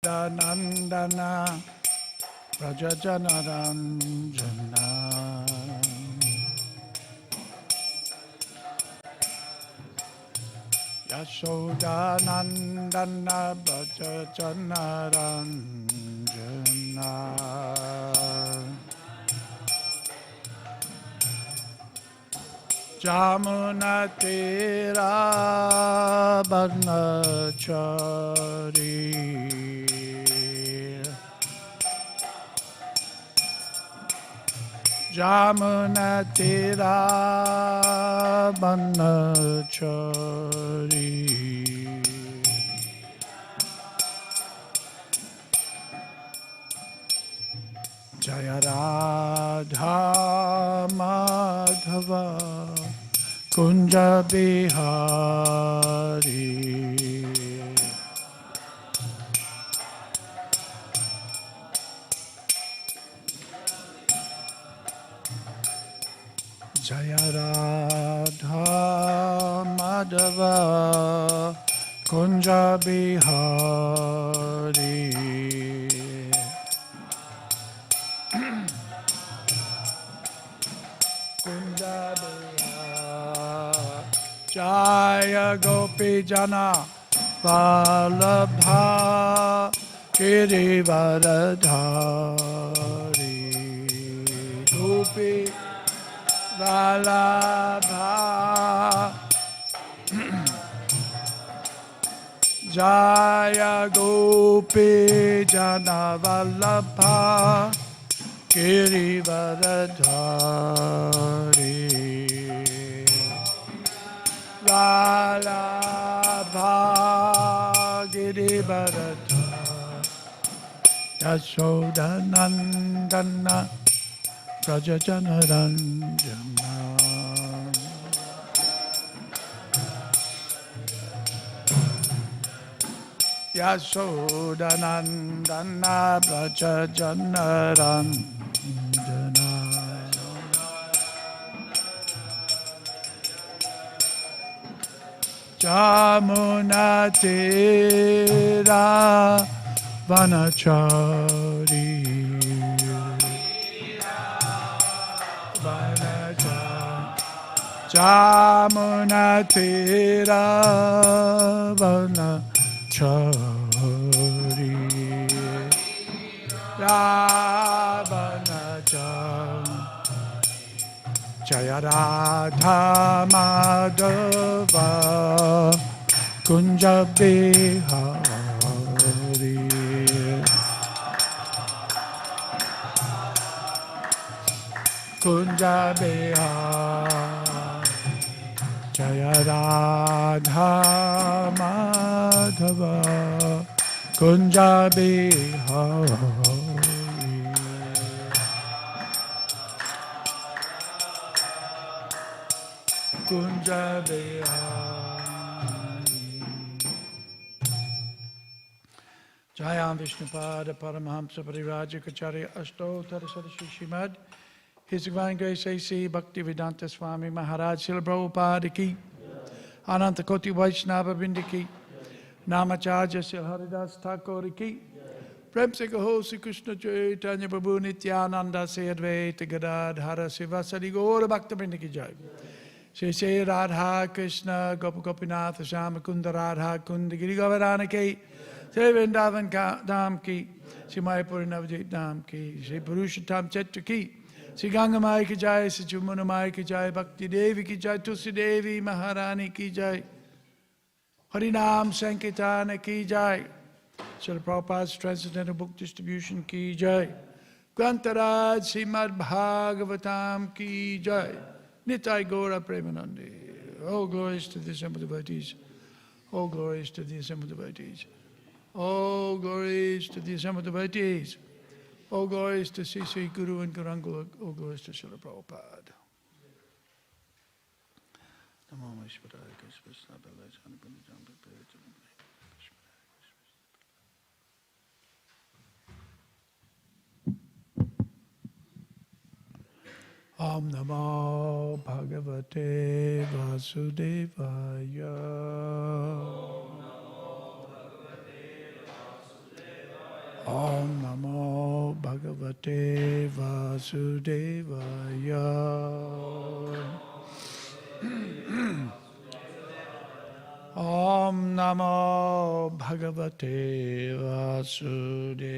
Nandana Prajajanaranjana Yashodanandana Prajajanaranjana Jamunatira Bhagnachari Jamunatira Bhagnachari Jaya Radha Madhava Kunja Bihari Jaya Radha Madhava Kunja Bihari Jaya Gopi Jana Vallabha Girivaradhari Gopi Vallabha Jaya Gopi Jana Vallabha Girivaradhari Vallabha Girivaradhari Yashodanandana Prajajanaranjana Yashodanandana Prajajanaranjana Jamunatira Vanachari Jamunatira Vanachari Ravanachari Jaya Radha Madhava Kunja Bihari Kunja Bihari Jaya Radha Madhava Kunja Bihari Kunja Bihari Jayam Vishnupada Paramahamsa Parivrajakacharya Ashtottara Saraswati Śrīmad His Divine Grace A.C. Bhaktivedanta Swami Maharaj Srila Prabhupada ki Ananta Koti Vaishnava Vrinda ki Namacharya Srila Haridas Thakur ki Prem se kaho Sri Krishna Chaitanya Prabhu Nityananda Se Advaita Gadadhara Sivasari Gaura Bhaktivinoda ki jai Shri Shri Radha Krishna Gopa Gopinath Shama Kunda Radha Kunda Giri Govardhana ki Shri Vrindavan Dham ki Shri Mayapur Navadvip Dham ki Shri Purushottam Chitra ki Shri Ganga Mai ki jai Shri Chamuna Mai ki jai Bhakti Devi ki jai Tulsi Devi Maharani ki jai Harinam Sankirtana ki jai Srila Prabhupada's Transcendental Book Distribution ki jai Grantaraj Śrīmad Bhāgavatam ki jai Nitai Gaura Premanandi. All glories to the assembled devotees. All glories to the assembled devotees. All glories to the assembled devotees. All glories to Sri Guru and Gurangula. All glories to Srila Prabhupada. Namo Vishwadaya Krishna Om Namo Bhagavate Vasudevaya. Om Namo Bhagavate Vasudevaya. Om Namo Bhagavate Vasudevaya. Om Namo Bhagavate Vasudevaya.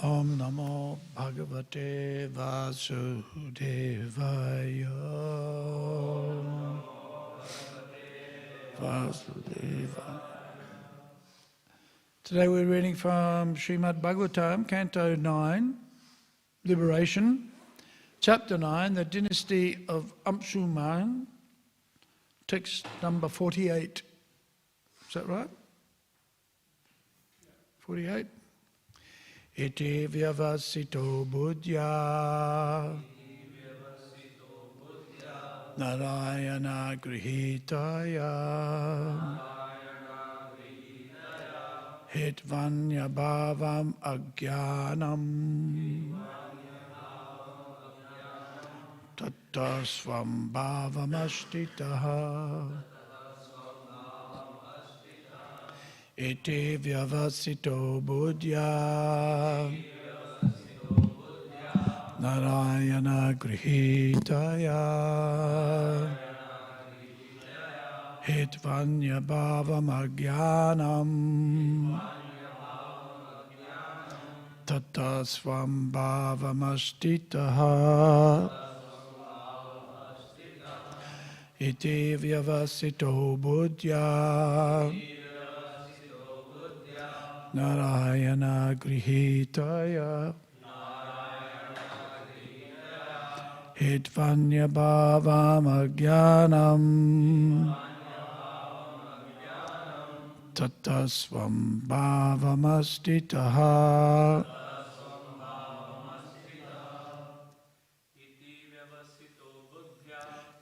Om Namo Bhagavate Vasudevaya. Vasudevaya. Today we're reading from Śrīmad Bhāgavatam, Canto 9, Liberation, Chapter 9, the Dynasty of Amshuman, text number 48. Is that right? 48? Iti vyavasito buddhya Narayana grihitaya Hitvanya bhavam ajnanam Tatta swam bhavam ashtitaha Iti vyavasito buddhya Narayana grihitaya Hitvanya bhavam ajnanam Tata swam bhavam ashtitaha Iti vyavasito buddhya Narayana grihitaya Hitvanya bhavam ajnanam Tata swam bhavam astitaha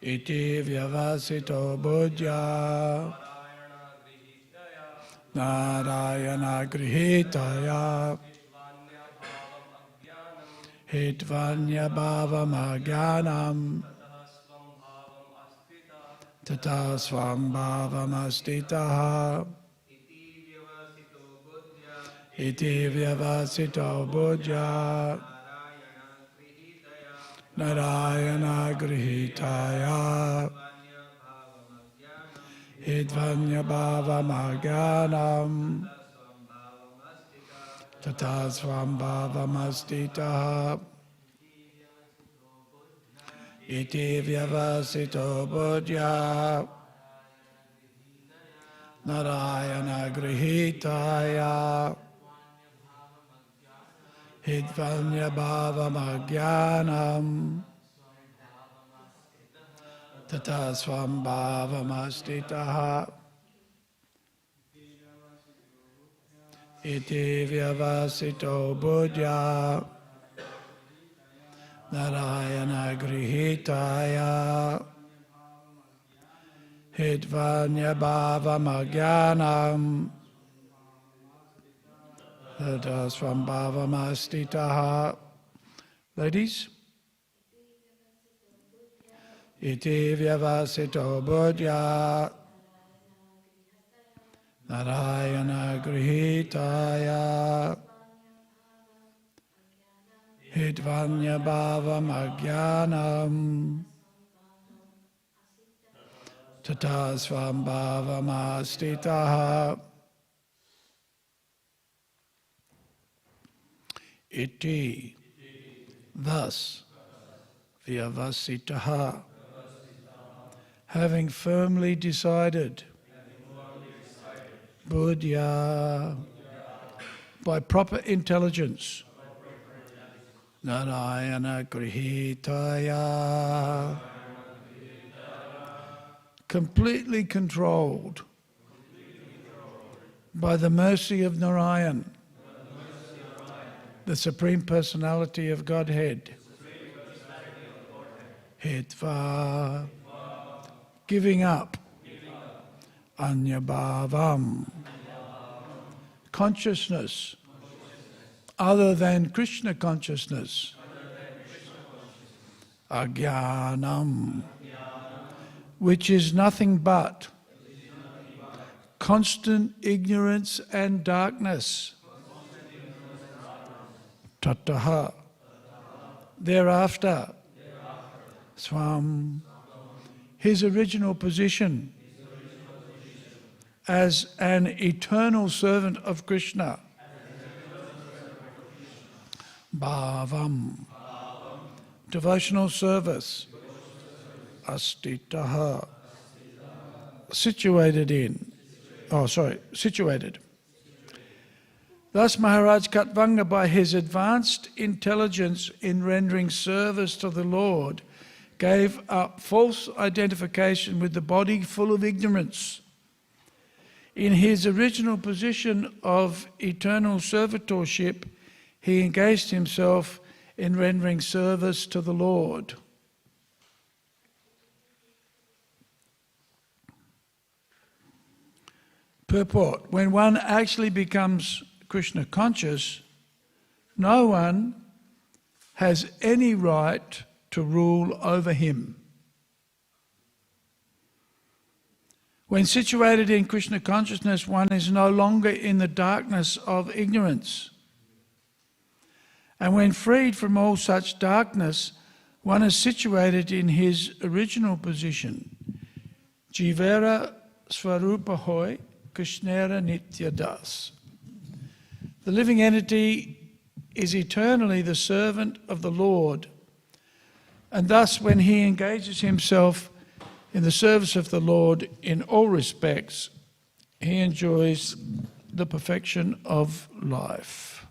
Iti vyavasito buddhya Narayana grihitaya Hitvanya bhavam ajnanam Tata swam bhavam astitaha Iti vyavasito buddhya Narayana grihitaya Hitvanya bhavam ajnanam Tata swam bhavam astitaha Iti vyavasito buddhya Narayana grihitaya Hitvanya bhavam ajnanam Tata swam bhavam astitaha Iti vyavasito buddhya Narayana grihitaya Hitvanya bhavam ajnanam Tata swam bhavam astitaha. Ladies? Iti vyavasito buddhya Narayana grihitaya Hitvanya bhavam ajnanam Tata swam bhavam astitaha. Iti, thus, vyavasitaha, having firmly decided, buddhya, by proper intelligence, Narayana grihitaya, completely controlled by the mercy of Narayan, the Supreme Personality of Godhead, hitva, giving up, anyabhavam, consciousness other than Krishna consciousness, ajnanam, which is nothing but constant ignorance and darkness. Tattaha. Thereafter, Swam, his original position as an eternal servant of Krishna. Bhavam, devotional service. Astitaha, situated. Thus Maharaj Khatvanga, by his advanced intelligence in rendering service to the Lord, gave up false identification with the body full of ignorance. In his original position of eternal servitorship, he engaged himself in rendering service to the Lord. Purport: when one actually becomes Krishna conscious, no one has any right to rule over him. When situated in Krishna consciousness, one is no longer in the darkness of ignorance. And when freed from all such darkness, one is situated in his original position. Jivera Svarupa Hoy, Krishnera Nitya Das. The living entity is eternally the servant of the Lord, and thus when he engages himself in the service of the Lord in all respects, he enjoys the perfection of life.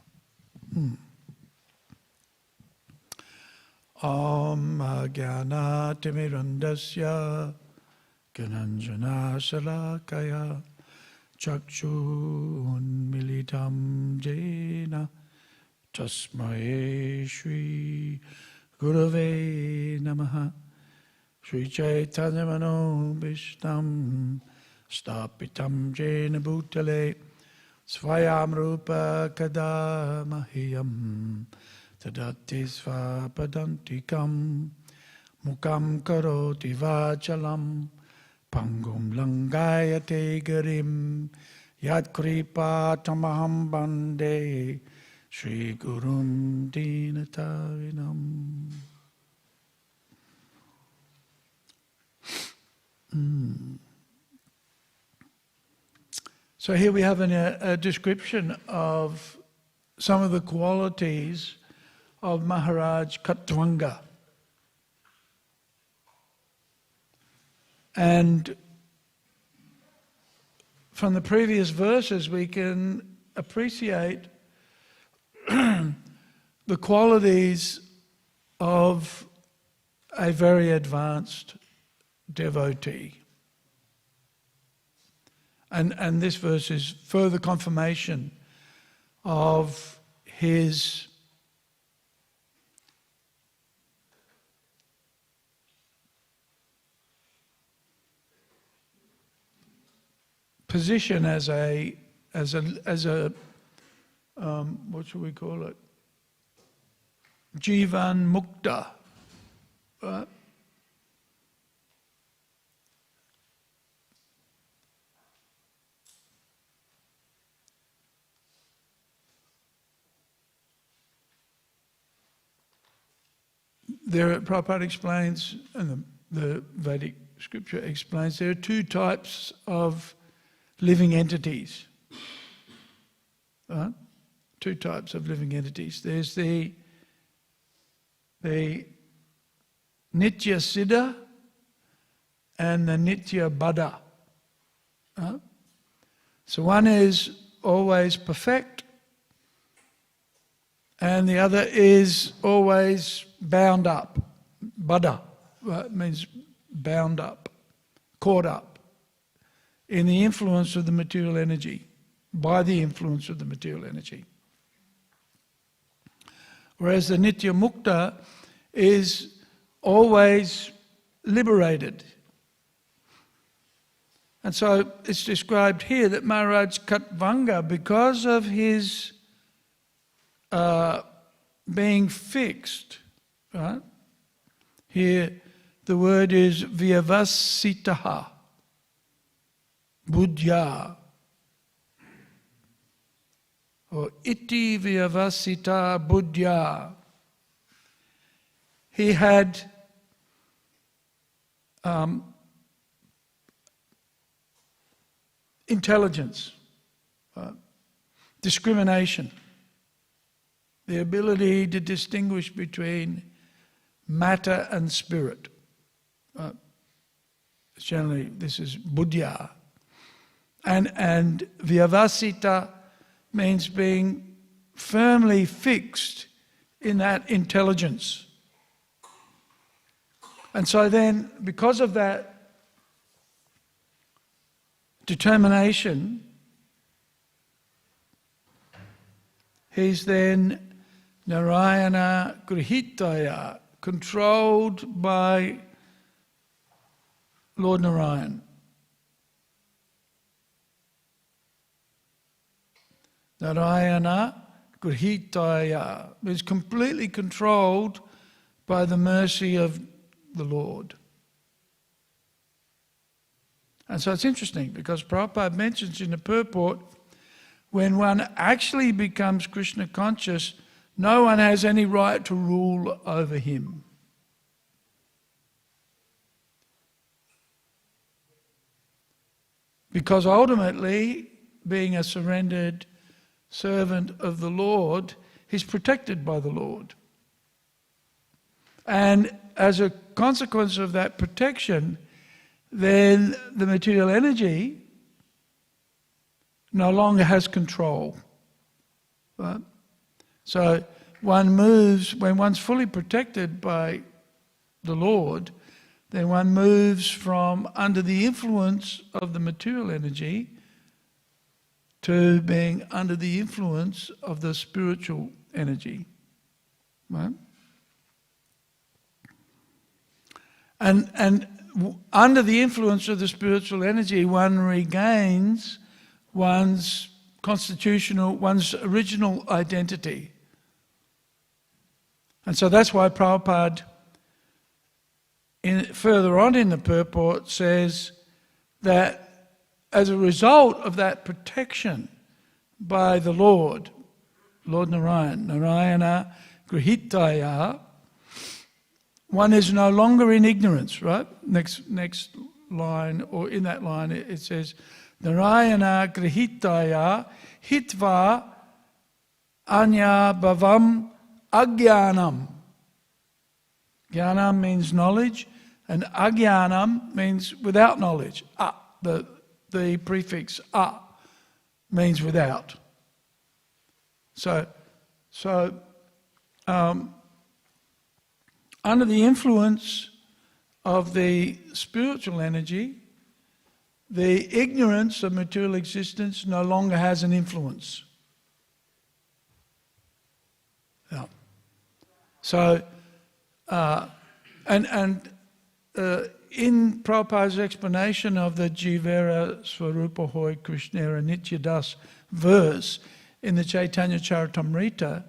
Om Jnana Timirandasya Gyananjana Shalakaya Chakshun Militam Jena Tasmae Shri Gurave Namaha Shri Chaitanya Mano Vishtam Stapitam Jena Bhutale Svayam Rupa Kadamahiyam Tadati Svapadantikam Mukam Karoti Vachalam Pangum Langayate Garim Yat Kripa Tamaham Bande Shri Gurum Dinatavinam. So here we have a description of some of the qualities of Maharaj Khatvanga. And from the previous verses we can appreciate the qualities of a very advanced devotee. And this verse is further confirmation of his position as a what should we call it? Jivan Mukta, right? There, Prabhupada explains, and the Vedic scripture explains, there are two types of living entities. Right? Two types of living entities. There's the Nitya Siddha and the Nitya Baddha. Right? So one is always perfect, and the other is always bound up. Baddha, right, means bound up, caught up in the influence of the material energy, by the influence of the material energy. Whereas the Nitya Mukta is always liberated. And so it's described here that Maharaj Khatvanga, because of his being fixed, right? Here the word is vyavasitaha, buddhya, or iti vyavasita buddhya. He had intelligence, discrimination, the ability to distinguish between matter and spirit. Generally, this is buddhya. And vyavasita means being firmly fixed in that intelligence. And so then, because of that determination, he's then Narayana Grihitaya, controlled by Lord Narayan. Narayana Grihitaya is completely controlled by the mercy of the Lord. And so it's interesting because Prabhupada mentions in the purport, when one actually becomes Krishna conscious, no one has any right to rule over him. Because ultimately, being a surrendered servant of the Lord, he's protected by the Lord. And as a consequence of that protection, then the material energy no longer has control. Right? So one moves, when one's fully protected by the Lord, then one moves from under the influence of the material energy to being under the influence of the spiritual energy. Right? And under the influence of the spiritual energy, one regains one's constitutional, one's original identity. And so that's why Prabhupada, further on in the purport, says that as a result of that protection by the Lord, Lord Narayan, Narayana Grihitaya, one is no longer in ignorance, right? Next line, or in that line, it says, Narayana Grihitaya Hitva Anya Bhavam Agyanam. Jnanam means knowledge, and Agyanam means without knowledge. The prefix a means without. So under the influence of the spiritual energy, the ignorance of material existence no longer has an influence. Yeah. So, in Prabhupada's explanation of the Jivera Swarupa Hoy Krishnera Nityadas verse in the Chaitanya Charitamrita,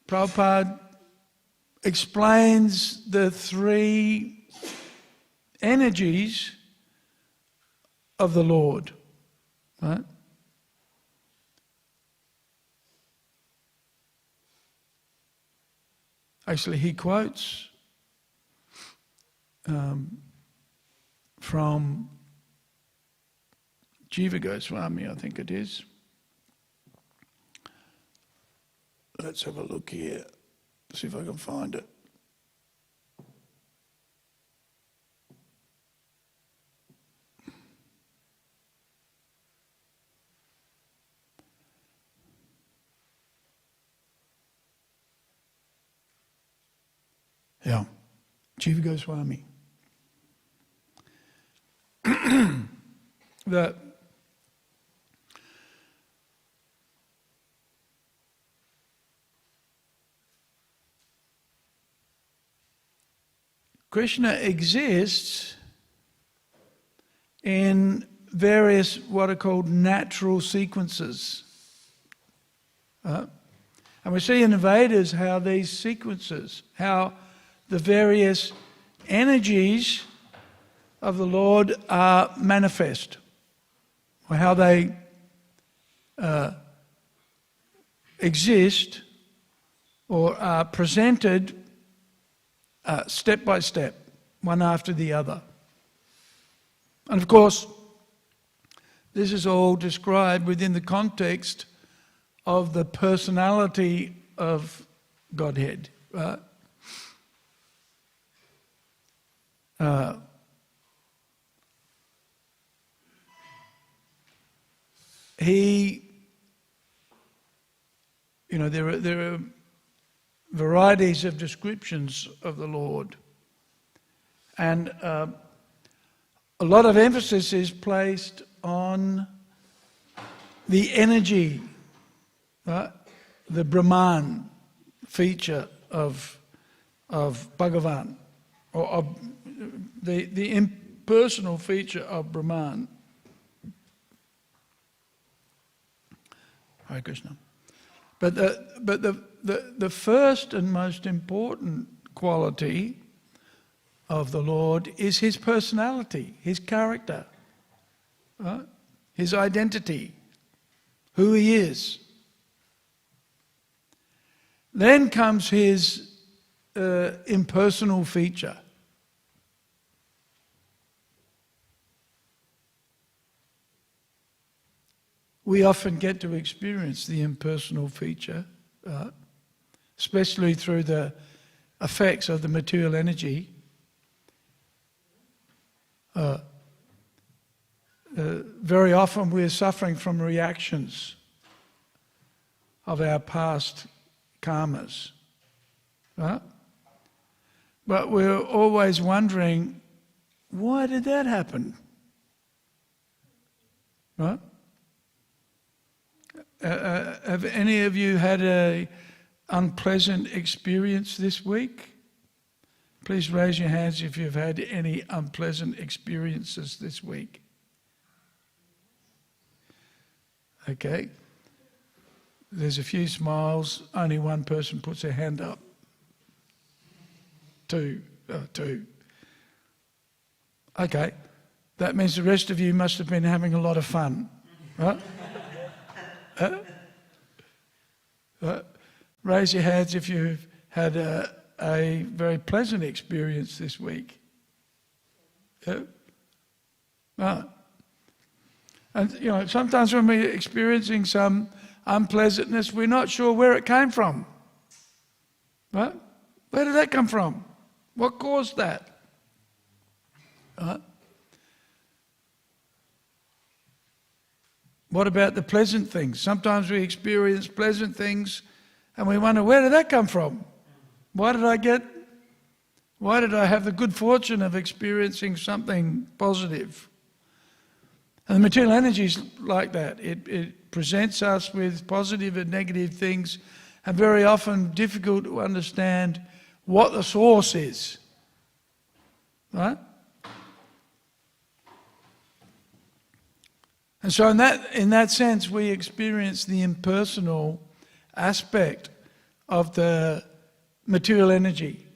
Prabhupada explains the three energies of the Lord. Right? Actually, he quotes from Jiva Goswami, I think it is. Let's have a look here, see if I can find it. Yeah, Jiva Goswami. That Krishna exists in various what are called natural sequences. And we see in the Vedas how these sequences, how the various energies of the Lord are manifest, or how they exist or are presented step by step, one after the other. And of course, this is all described within the context of the personality of Godhead. Right? There are varieties of descriptions of the Lord, and a lot of emphasis is placed on the energy, right? The Brahman feature of Bhagavan, or of the impersonal feature of Brahman. Hare Krishna. But the first and most important quality of the Lord is his personality, his character, right? His identity, who he is. Then comes his impersonal feature. We often get to experience the impersonal feature, especially through the effects of the material energy. Very often we're suffering from reactions of our past karmas, right? But we're always wondering, why did that happen? Right? Have any of you had an unpleasant experience this week? Please raise your hands if you've had any unpleasant experiences this week. Okay. There's a few smiles. Only one person puts their hand up. Two. Okay. That means the rest of you must have been having a lot of fun. Right? Raise your hands if you've had a very pleasant experience this week. Right. And sometimes when we're experiencing some unpleasantness, we're not sure where it came from. Right? Where did that come from? What caused that? Right? What about the pleasant things? Sometimes we experience pleasant things and we wonder, where did that come from? Why did I have the good fortune of experiencing something positive? And the material energy is like that. It presents us with positive and negative things, and very often difficult to understand what the source is. Right? And so in that sense, we experience the impersonal aspect of the material energy.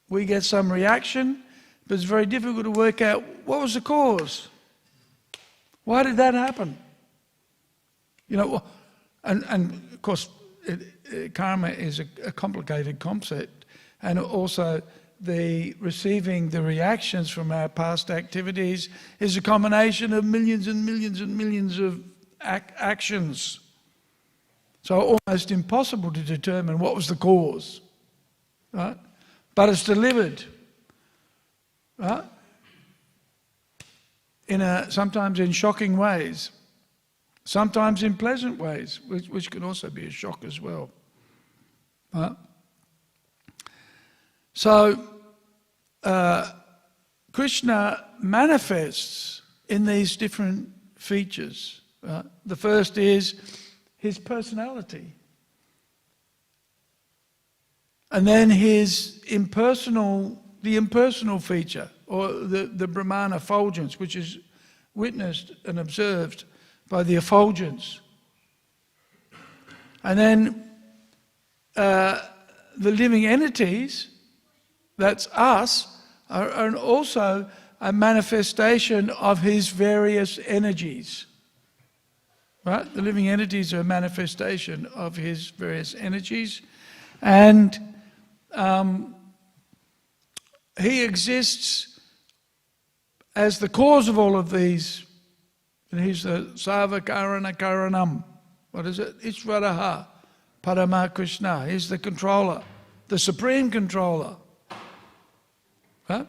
We get some reaction, but it's very difficult to work out what was the cause. Why did that happen? And of course, karma is a complicated concept, and also the receiving the reactions from our past activities is a combination of millions and millions and millions of actions. So almost impossible to determine what was the cause, right? But it's delivered, right? Sometimes in shocking ways, sometimes in pleasant ways, which can also be a shock as well, right? So, Krishna manifests in these different features. The first is his personality. And then his the impersonal feature, or the Brahman effulgence, which is witnessed and observed by the effulgence. And then the living entities, that's us, are also a manifestation of his various energies. Right? The living entities are a manifestation of his various energies, and he exists as the cause of all of these. And he's the Sarva Karana Karanam. What is it? Ishvaraha Parama Krishna. He's the controller, the supreme controller. Right?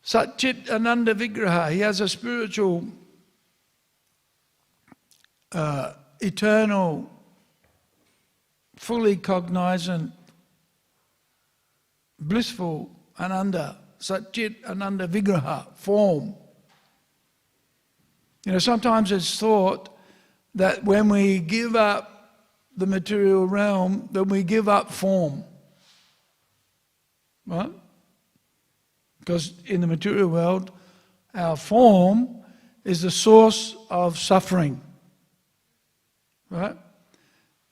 Satchit Ananda Vigraha. He has a spiritual, eternal, fully cognizant, blissful Ananda, Satchit Ananda Vigraha, form. You know, sometimes it's thought that when we give up the material realm, then we give up form. Right? Because in the material world, our form is the source of suffering. Right?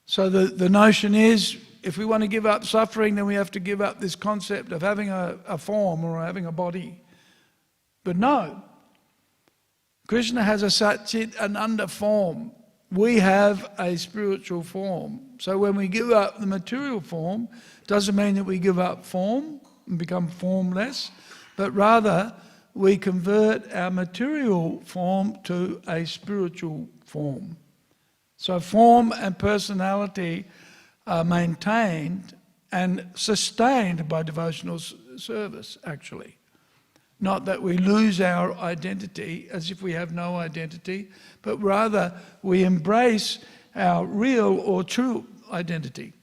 So the notion is, if we want to give up suffering, then we have to give up this concept of having a form or having a body. But no. Krishna has a Satchit Ananda form. We have a spiritual form. So when we give up the material form, doesn't mean that we give up form and become formless, but rather we convert our material form to a spiritual form. So form and personality are maintained and sustained by devotional service, actually. Not that we lose our identity as if we have no identity, but rather we embrace our real or true identity.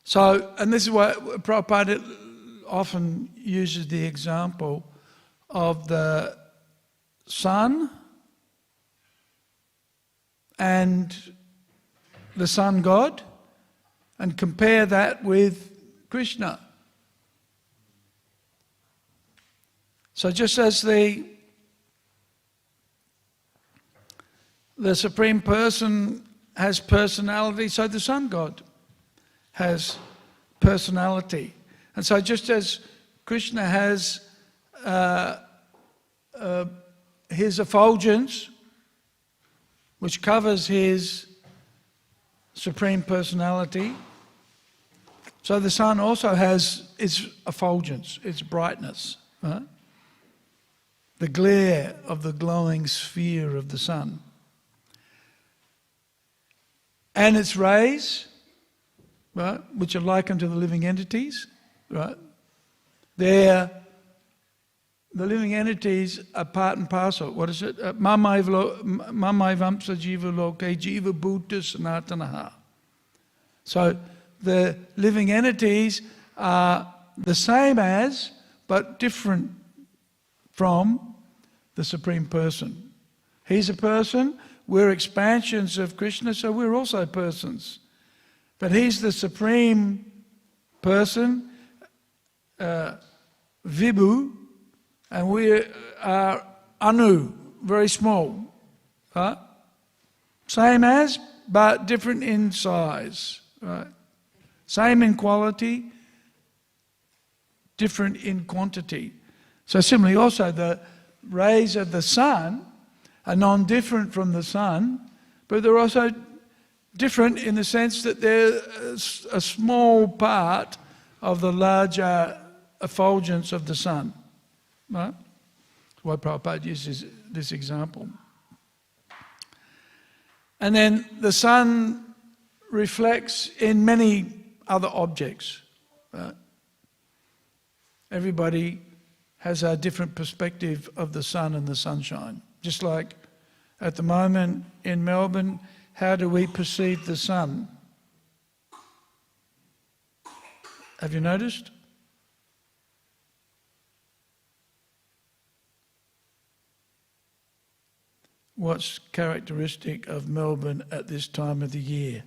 So, and this is why Prabhupada often uses the example of the sun and the sun god, and compare that with Krishna. So just as the Supreme Person has personality, so the sun god has personality. And so just as Krishna has his effulgence, which covers his Supreme Personality, so the sun also has its effulgence, its brightness, right? The glare of the glowing sphere of the sun. And its rays, right, which are likened to the living entities, right? The living entities are part and parcel. What is it? Mamaivam sajiva loke jiva bhuta sanatanaha. So the living entities are the same as, but different from the Supreme Person. He's a person, we're expansions of Krishna, so we're also persons. But he's the Supreme Person, Vibhu, and we are Anu, very small. Right? Same as, but different in size. Right? Same in quality, different in quantity. So similarly also the rays of the sun are non-different from the sun, but they're also different in the sense that they're a small part of the larger effulgence of the sun. Right? That's why Prabhupada uses this example. And then the sun reflects in many other objects. Right? Everybody has a different perspective of the sun and the sunshine. Just like at the moment in Melbourne, how do we perceive the sun? Have you noticed? What's characteristic of Melbourne at this time of the year?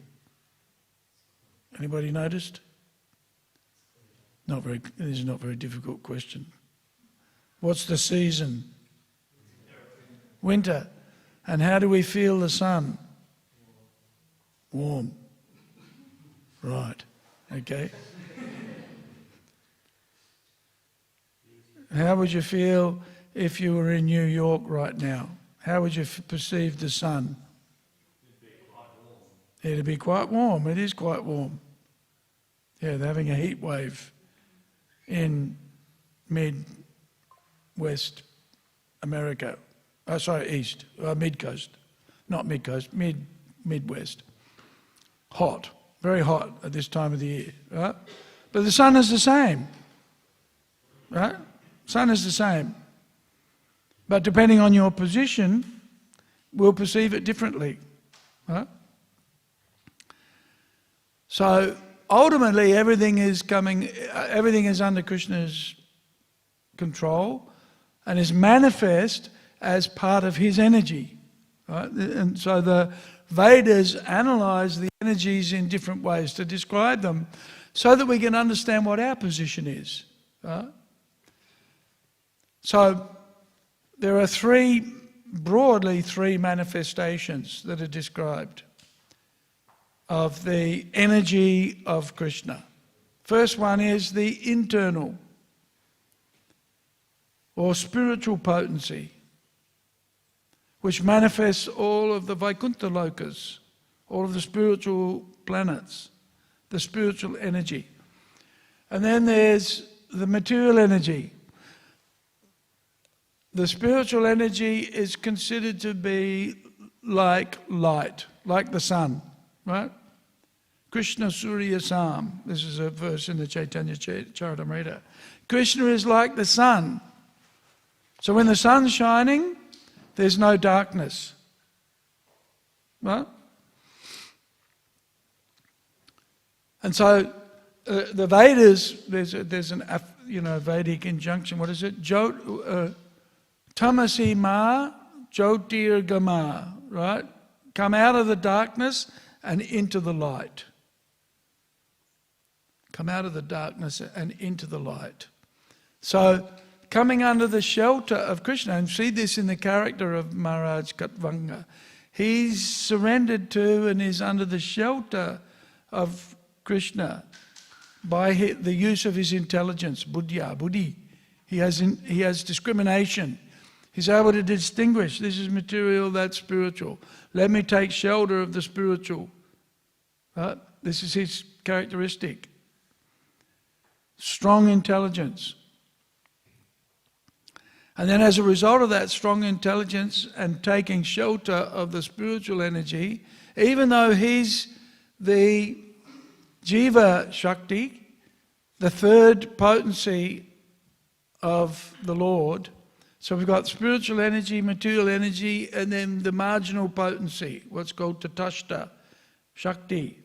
Anybody noticed? This is not a very difficult question. What's the season? Winter. And how do we feel the sun? Warm. Right. Okay. How would you feel if you were in New York right now? How would you perceive the sun? It'd be quite warm. It is quite warm. Yeah, they're having a heat wave in mid-west America. Oh, sorry, east, mid-coast. Not mid-coast, mid-west. Hot, very hot at this time of the year, right? But the sun is the same, right? Sun is the same. But depending on your position, we'll perceive it differently, right? So ultimately, everything is under Krishna's control and is manifest as part of his energy, right? And so the Vedas analyze the energies in different ways to describe them so that we can understand what our position is, right? So there are broadly three manifestations that are described of the energy of Krishna. First one is the internal or spiritual potency, which manifests all of the Vaikuntha lokas, all of the spiritual planets, the spiritual energy. And then there's the material energy. The spiritual energy is considered to be like light, like the sun, right? Krishna Surya Sam. This is a verse in the Chaitanya Charitamrita. Krishna is like the sun. So when the sun's shining, there's no darkness, right? And so the Vedas, there's an Vedic injunction. What is it? Tamasi ma jyotirgama, right? Come out of the darkness and into the light. Come out of the darkness and into the light. So coming under the shelter of Krishna, and see this in the character of Maharaj Katvanga. He's surrendered to and is under the shelter of Krishna by the use of his intelligence, buddhi. He has discrimination. He's able to distinguish, this is material, that's spiritual. Let me take shelter of the spiritual. Right? This is his characteristic. Strong intelligence. And then as a result of that strong intelligence and taking shelter of the spiritual energy, even though he's the Jiva Shakti, the third potency of the Lord, so we've got spiritual energy, material energy, and then the marginal potency, what's called Tatashta Shakti.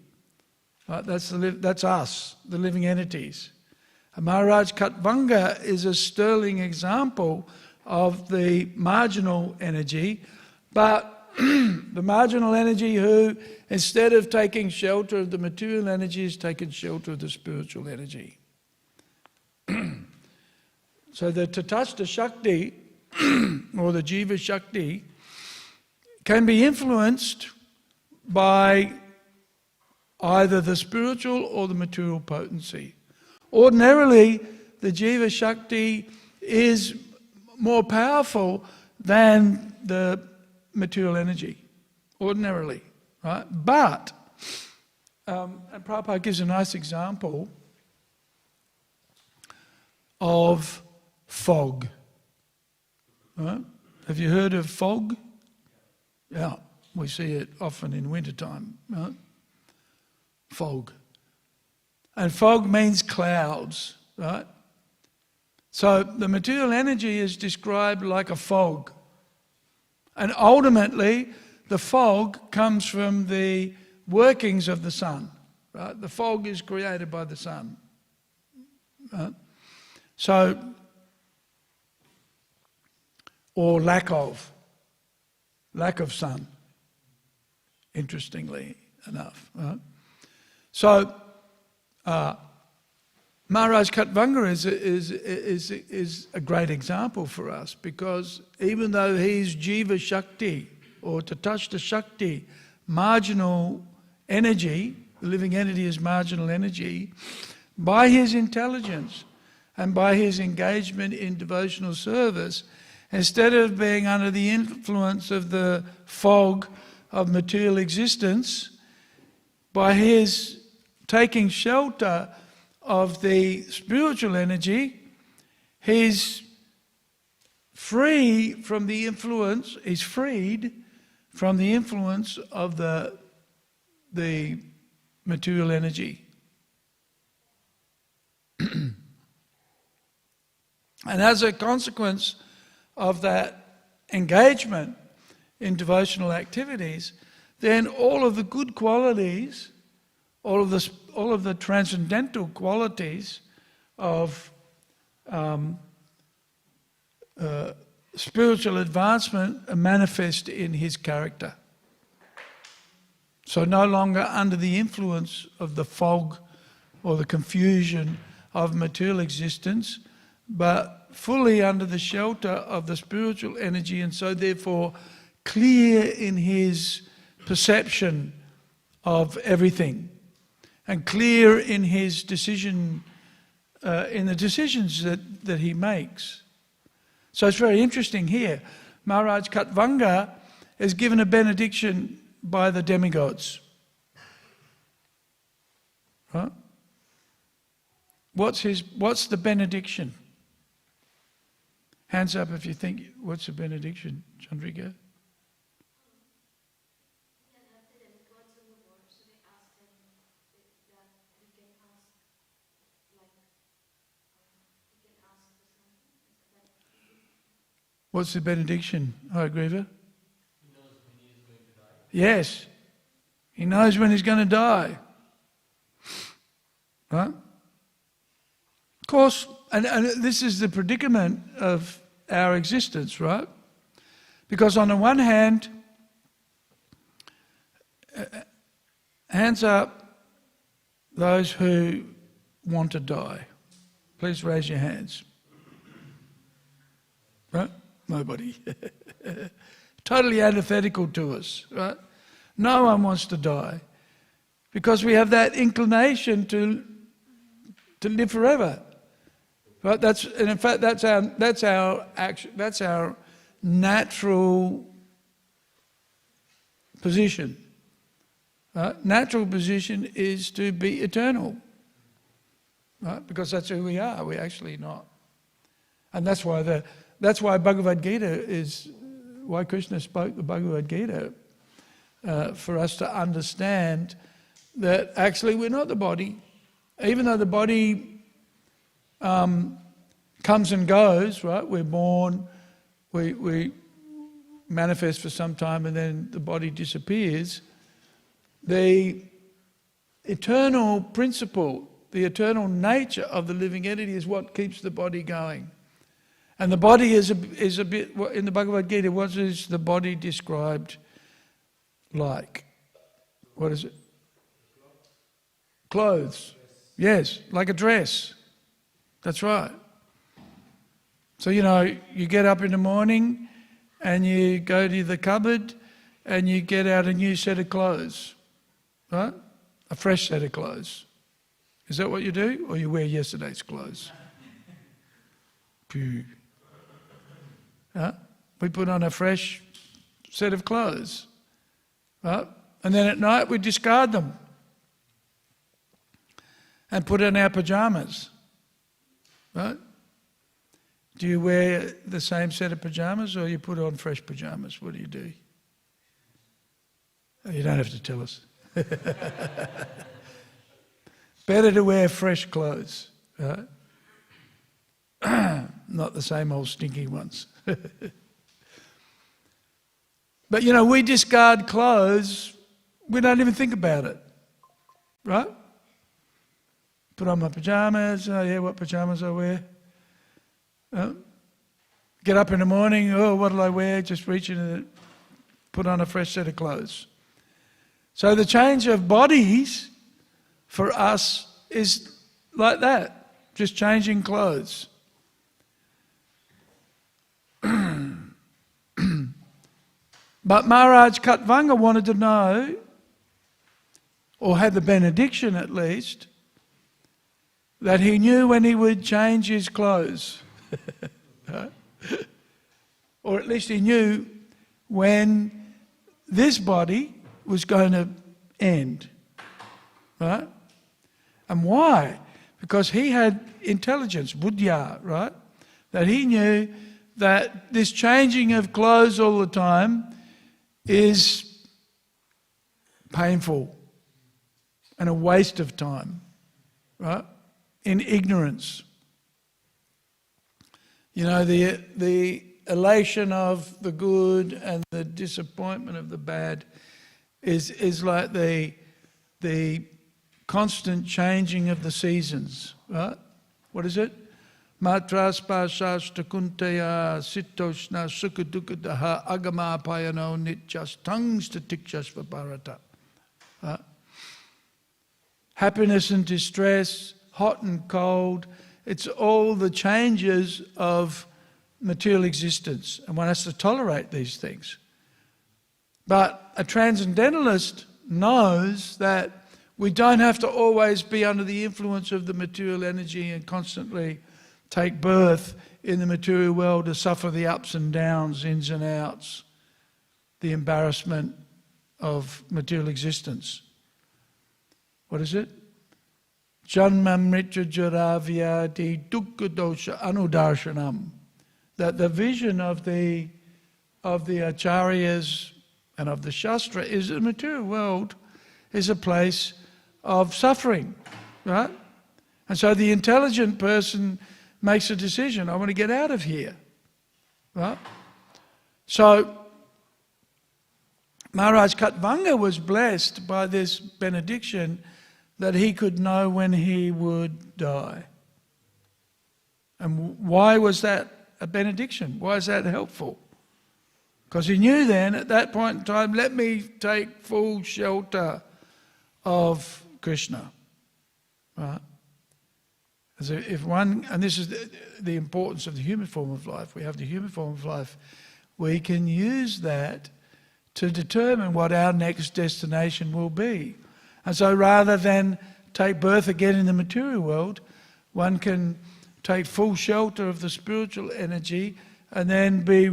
Right? That's us, the living entities. And Maharaj Katvanga is a sterling example of the marginal energy, but the marginal energy who, instead of taking shelter of the material energy, has taken shelter of the spiritual energy. So the Tatashta Shakti, or the Jiva Shakti, can be influenced by either the spiritual or the material potency. Ordinarily, the Jiva Shakti is more powerful than the material energy, ordinarily, right? But, and Prabhupada gives a nice example of fog. Right? Have you heard of fog? Yeah, we see it often in wintertime, right? Fog. And fog means clouds, right? So the material energy is described like a fog. And ultimately, the fog comes from the workings of the sun, right? The fog is created by the sun, right? So, or lack of sun, interestingly enough, right? So, Maharaj Katvanga is a great example for us, because even though he's Jiva Shakti or Tatashta Shakti, marginal energy, the living entity is marginal energy, by his intelligence and by his engagement in devotional service, instead of being under the influence of the fog of material existence, by his taking shelter of the spiritual energy, he's freed from the influence of the material energy. And as a consequence of that engagement in devotional activities, then all of the good qualities, all of the transcendental qualities of spiritual advancement are manifest in his character. So no longer under the influence of the fog or the confusion of material existence, but fully under the shelter of the spiritual energy, and so therefore clear in his perception of everything, and clear in his decision, in the decisions that he makes. So it's very interesting here. Maharaj Khatvanga is given a benediction by the demigods. Right? What's the benediction? Hands up if you think, what's the benediction, Chandrika? What's the benediction, Hare? Yes, he knows when he's going to die. Right? Of course, and this is the predicament of our existence, right? Because on the one hand, hands up those who want to die. Please raise your hands. Right? Nobody. Totally antithetical to us, right? No one wants to die because we have that inclination to live forever. Right? And in fact, that's our natural position. Right? Natural position is to be eternal, right? Because that's who we are. We're actually not, and that's why Bhagavad Gita is. Why Krishna spoke the Bhagavad Gita, for us to understand that actually we're not the body. Even though the body comes and goes, right? We're born, we manifest for some time and then the body disappears. The eternal principle, the eternal nature of the living entity is what keeps the body going. And the body is a bit, in the Bhagavad Gita, what is the body described like? What is it? Clothes. Yes, like a dress. That's right. So, you get up in the morning and you go to the cupboard and you get out a new set of clothes, right? A fresh set of clothes. Is that what you do? Or you wear yesterday's clothes? Phew. We put on a fresh set of clothes, right? And then at night we discard them and put on our pajamas, right? Do you wear the same set of pajamas or you put on fresh pajamas? What do you do? You don't have to tell us. Better to wear fresh clothes, right? Not the same old stinky ones. But we discard clothes, we don't even think about it, right? Put on my pajamas, oh yeah, what pajamas I wear. Get up in the morning, oh, what will I wear? Just reach in, put on a fresh set of clothes. So the change of bodies for us is like that, just changing clothes. But Maharaj Khatvanga wanted to know, or had the benediction at least, that he knew when he would change his clothes. Right? Or at least he knew when this body was going to end. Right? And why? Because he had intelligence, buddhya, right? That he knew that this changing of clothes all the time is painful and a waste of time, right? In ignorance. You know, the elation of the good and the disappointment of the bad is like the constant changing of the seasons, right? What is it? Matras pasashta kuntaya sitoshna sukadukadaha agama payano nitjas tongues to tikshas vaparata. Right? Happiness and distress, hot and cold, it's all the changes of material existence, and one has to tolerate these things. But a transcendentalist knows that we don't have to always be under the influence of the material energy and constantly take birth in the material world to suffer the ups and downs, ins and outs, the embarrassment of material existence. What is it? Janma mritya jara vyadi dukkha dosha anudarshanam. That the vision of the acharyas and of the shastra is the material world is a place of suffering, right? And so the intelligent person makes a decision, I want to get out of here, right? So Maharaj Katvanga was blessed by this benediction that he could know when he would die. And why was that a benediction? Why is that helpful? Because he knew then, at that point in time, let me take full shelter of Krishna. Right? As if one, and this is the importance of the human form of life. We have the human form of life. We can use that to determine what our next destination will be. And so rather than take birth again in the material world, one can take full shelter of the spiritual energy and then be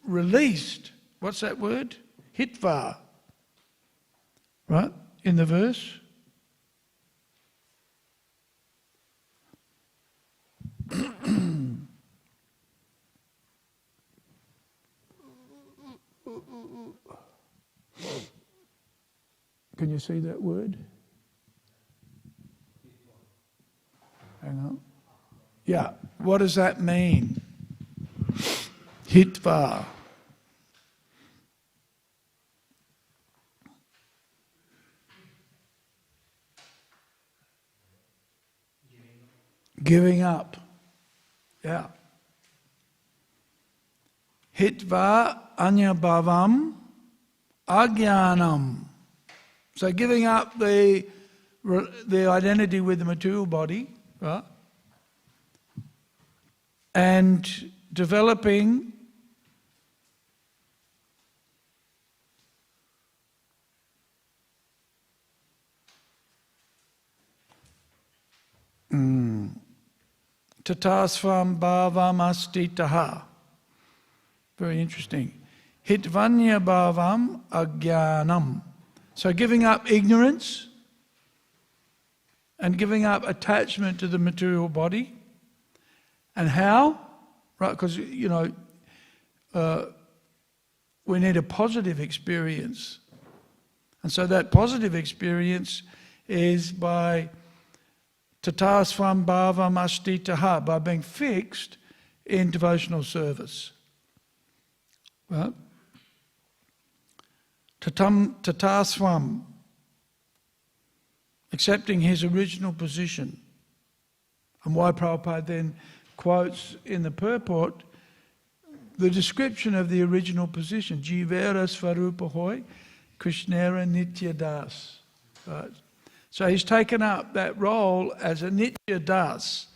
released. What's that word? Hitva. Right? In the verse. Can you see that word? Hang on. Yeah, what does that mean? Hitva. Giving up. Yeah. Hitva anya bhavam ajnanam. So giving up the identity with the material body, right? And developing tatasvam bhavam asti taha. Very interesting. Hitvanya bhavam ajnanam. So giving up ignorance and giving up attachment to the material body. And how? Right, because, you know, we need a positive experience. And so that positive experience is by tatasvam bhavam asti taha, by being fixed in devotional service. Right? Tatasvam, accepting his original position. And why Prabhupada then quotes in the purport the description of the original position, Jivera Svarupa Hoy, Krishnera Nitya Das. Right? So he's taken up that role as a Nitya Das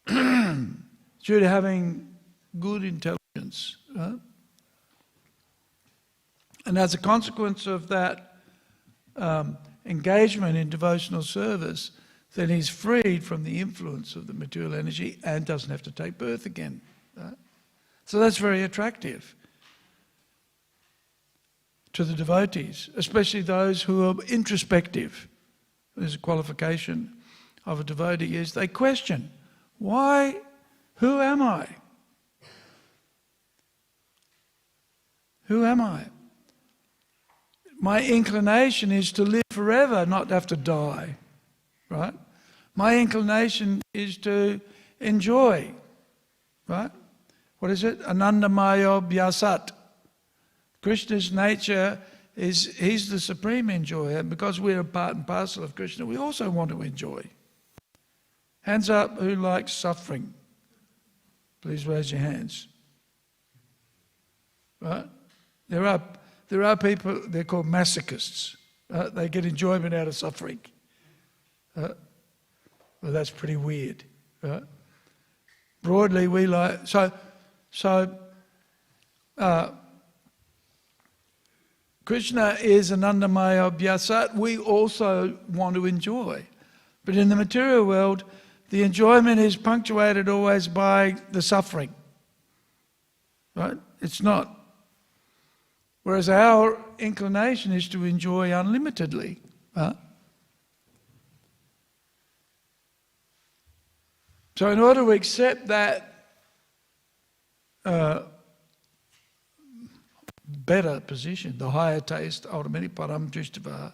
due to having good intelligence. Right? And as a consequence of that engagement in devotional service, then he's freed from the influence of the material energy and doesn't have to take birth again. Right? So that's very attractive to the devotees, especially those who are introspective. There's a qualification of a devotee is they question, why, who am I? Who am I? My inclination is to live forever, not have to die, right? My inclination is to enjoy, right? What is it? Anandamayo Bhyasat. Krishna's nature is, he's the supreme enjoyer, and because we're a part and parcel of Krishna, we also want to enjoy. Hands up who likes suffering. Please raise your hands. Right? There are people, they're called masochists. They get enjoyment out of suffering. Well, that's pretty weird. Right? Broadly, we like... Krishna is Anandamaya Bhyasat. We also want to enjoy. But in the material world, the enjoyment is punctuated always by the suffering. Right? It's not. Whereas our inclination is to enjoy unlimitedly. Right? So in order to accept that better position, the higher taste, ultimately param drishtava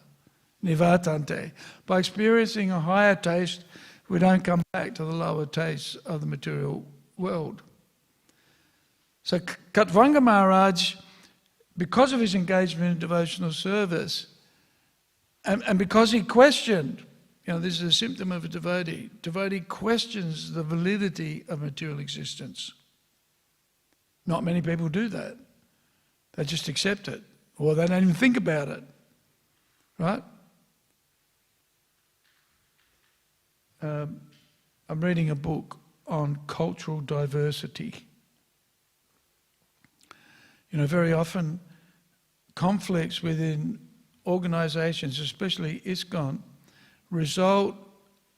nivatante. By experiencing a higher taste, we don't come back to the lower tastes of the material world. So Katvanga Maharaj, because of his engagement in devotional service, and because he questioned, this is a symptom of a devotee. Devotee questions the validity of material existence. Not many people do that. They just accept it, or they don't even think about it, right? I'm reading a book on cultural diversity. Very often conflicts within organisations, especially ISKCON,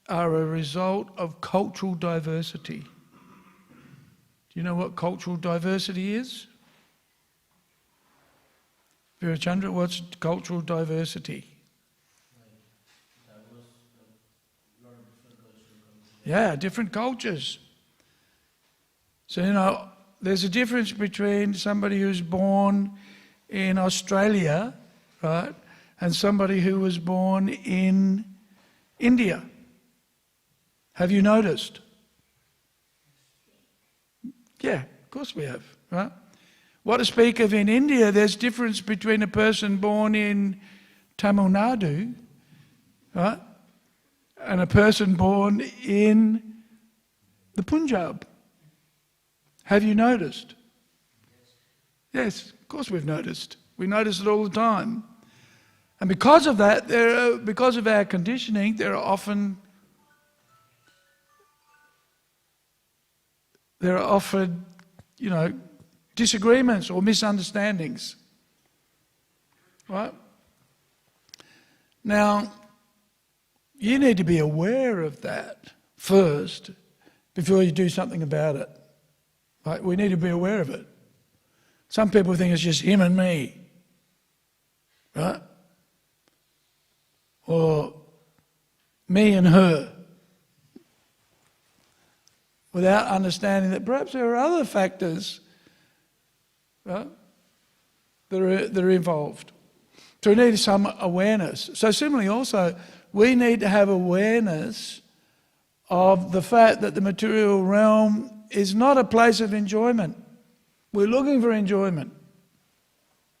are a result of cultural diversity. Do you know what cultural diversity is? Virachandra, what's cultural diversity? Yeah, different cultures. So, there's a difference between somebody who's born in Australia, right, and somebody who was born in India. Have you noticed? Yeah, of course we have, right? What to speak of in India, there's difference between a person born in Tamil Nadu, right, and a person born in the Punjab. Have you noticed? Yes, of course we've noticed. We notice it all the time. And because of that, because of our conditioning, there are often disagreements or misunderstandings. Right? Now, you need to be aware of that first before you do something about it. Right? We need to be aware of it. Some people think it's just him and me. Right? Or me and her. Without understanding that perhaps there are other factors, right, that are involved. So we need some awareness. So similarly also, we need to have awareness of the fact that the material realm is not a place of enjoyment. We're looking for enjoyment,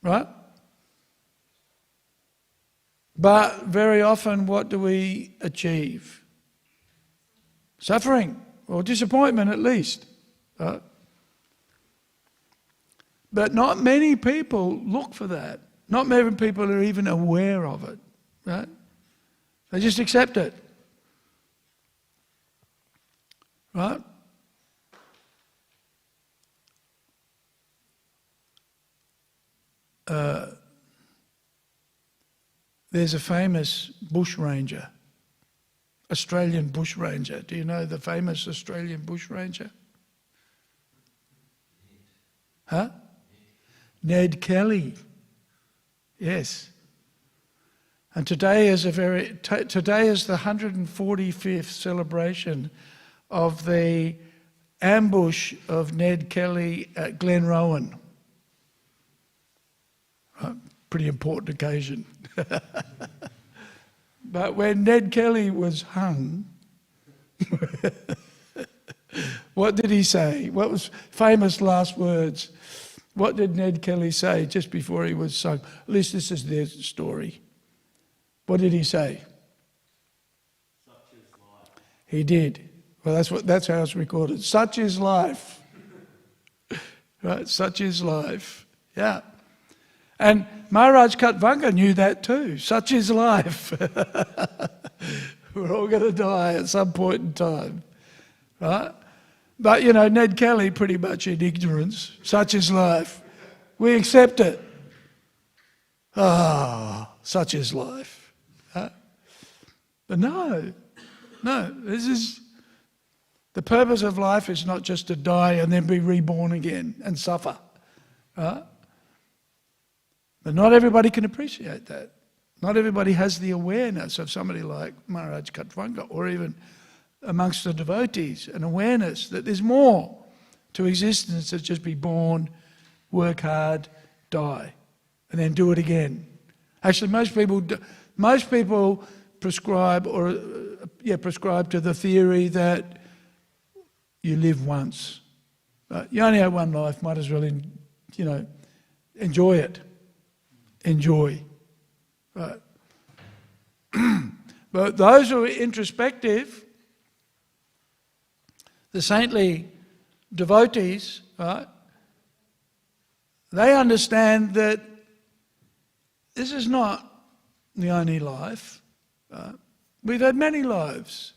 right? But very often, what do we achieve? Suffering, or disappointment at least. Right? But not many people look for that. Not many people are even aware of it. Right? They just accept it. Right? There's a famous bushranger, Australian bushranger. Do you know the famous Australian bushranger? Huh? Ned Kelly. Yes. And today is the 145th celebration of the ambush of Ned Kelly at Glenrowan. Pretty important occasion. But when Ned Kelly was hung, what did he say? What was famous last words? What did Ned Kelly say just before he was sung? At least this is their story. What did he say? Such is life. He did. Well, that's how it's recorded. Such is life. Right? Such is life. Yeah. And Maharaj Katvanga knew that too. Such is life. We're all going to die at some point in time. Right? But, Ned Kelly pretty much in ignorance. Such is life. We accept it. Such is life. But no, this is, the purpose of life is not just to die and then be reborn again and suffer. Right? But not everybody can appreciate that. Not everybody has the awareness of somebody like Maharaj Katvanga, or even amongst the devotees, an awareness that there's more to existence than just be born, work hard, die, and then do it again. Actually, most people prescribe to the theory that you live once. You only have one life, might as well enjoy it. Enjoy. Right. But those who are introspective, the saintly devotees, right, they understand that this is not the only life. Right? We've had many lives.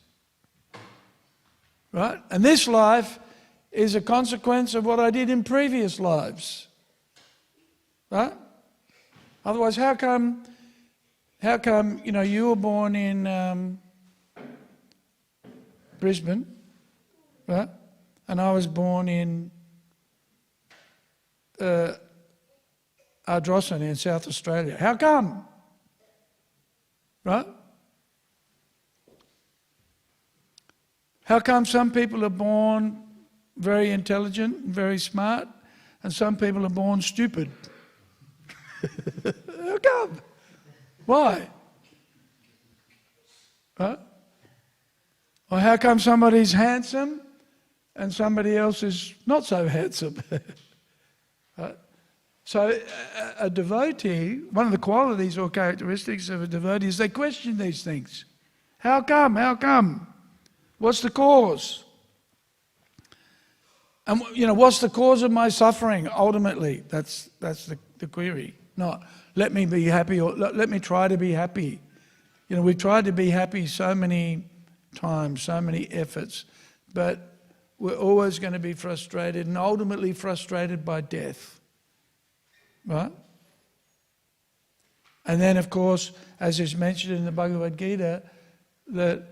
Right? And this life is a consequence of what I did in previous lives. Right? Otherwise, how come you were born in Brisbane, right? And I was born in Ardrossan in South Australia. How come? Right? How come some people are born very intelligent and very smart, and some people are born stupid? How come? Why? Right? Or how come somebody's handsome and somebody else is not so handsome? Right? So a devotee, one of the qualities or characteristics of a devotee is they question these things. How come? How come? What's the cause? And what's the cause of my suffering? Ultimately, that's the query. Not let me be happy or let me try to be happy. We've tried to be happy so many times, so many efforts, but we're always going to be frustrated and ultimately frustrated by death. Right? And then, of course, as is mentioned in the Bhagavad Gita, that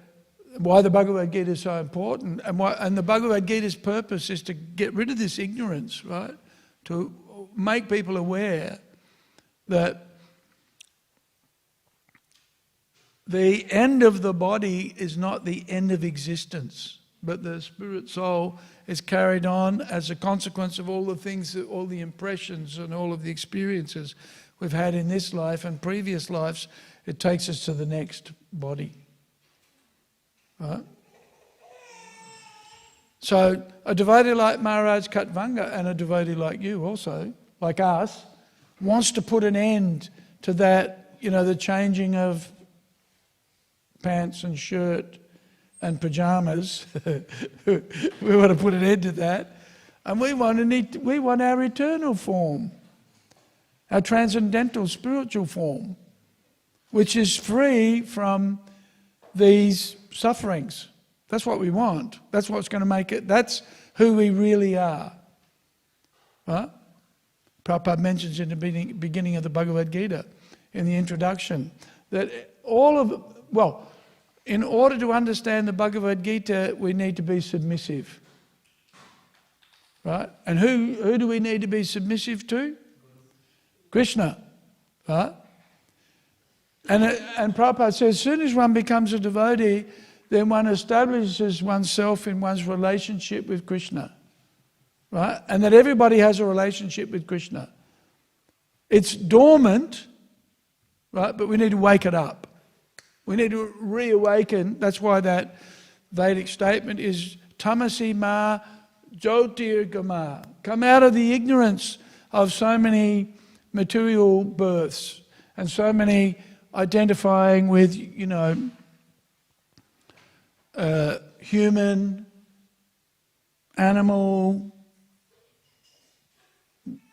why the Bhagavad Gita is so important, and the Bhagavad Gita's purpose is to get rid of this ignorance, right? To make people aware that the end of the body is not the end of existence, but the spirit soul is carried on as a consequence of all the things, all the impressions and all of the experiences we've had in this life and previous lives. It takes us to the next body. Right? So a devotee like Maharaj Katvanga and a devotee like you also, like us, wants to put an end to that, the changing of pants and shirt and pajamas. We want to put an end to that. And we want our eternal form, our transcendental spiritual form, which is free from these sufferings. That's what we want. That's what's going to make it. That's who we really are. Right? Prabhupada mentions in the beginning of the Bhagavad Gita, in the introduction, that in order to understand the Bhagavad Gita, we need to be submissive. Right? And who do we need to be submissive to? Krishna. Right? And Prabhupada says, as soon as one becomes a devotee, then one establishes oneself in one's relationship with Krishna. Right? And that everybody has a relationship with Krishna. It's dormant, right? But we need to wake it up. We need to reawaken. That's why that Vedic statement is Tamasi ma Jyotirgama. Come out of the ignorance of so many material births and so many identifying with, human, animal,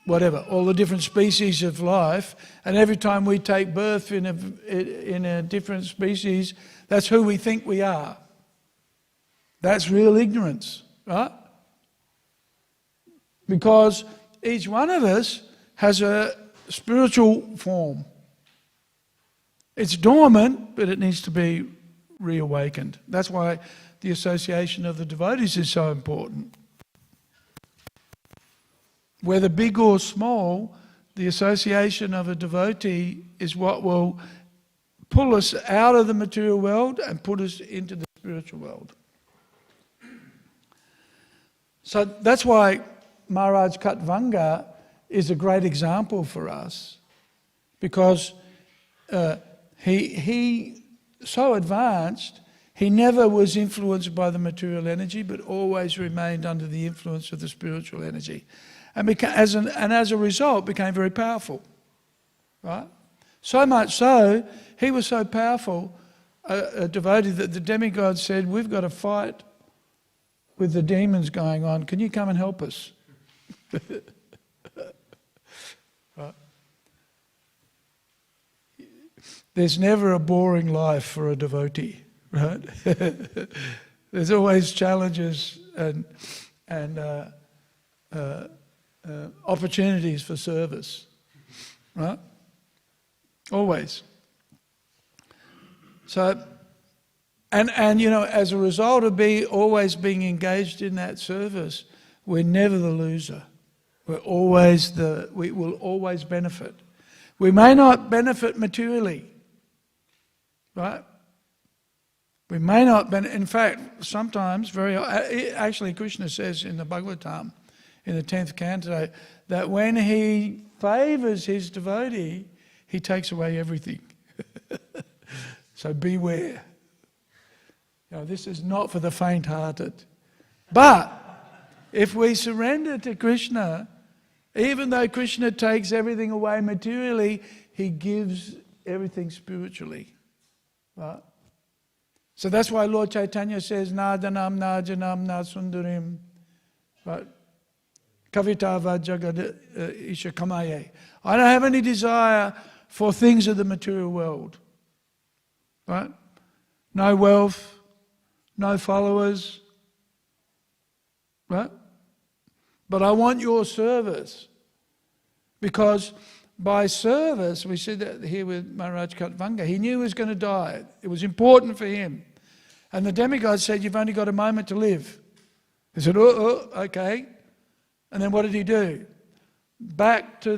whatever, all the different species of life. And every time we take birth in a different species, that's who we think we are. That's real ignorance, right? Because each one of us has a spiritual form. It's dormant, but it needs to be reawakened. That's why the association of the devotees is so important. Whether big or small, the association of a devotee is what will pull us out of the material world and put us into the spiritual world. So that's why Maharaj Khatvanga is a great example for us, because he so advanced, he never was influenced by the material energy, but always remained under the influence of the spiritual energy. And as a result, became very powerful. Right? So much so, he was so powerful, a devotee, that the demigod said, we've got a fight with the demons going on. Can you come and help us? Right? There's never a boring life for a devotee, right? There's always challenges and opportunities for service, right? Always. So, and as a result of always being engaged in that service, we're never the loser. We will always benefit. We may not benefit materially, right? We may not benefit. In fact, sometimes, actually Krishna says in the Bhagavatam, in the 10th canto, that when he favours his devotee, he takes away everything. So beware. This is not for the faint-hearted. But if we surrender to Krishna, even though Krishna takes everything away materially, he gives everything spiritually. Right? So that's why Lord Chaitanya says, Nadanam najanam na sundarim. Right? Kavitava jagad isha kamaye. I don't have any desire for things of the material world. Right? No wealth, no followers. Right? But I want your service. Because by service, we see that here with Maharaj Khatvanga, he knew he was going to die. It was important for him. And the demigod said, you've only got a moment to live. He said, okay. And then what did he do? Did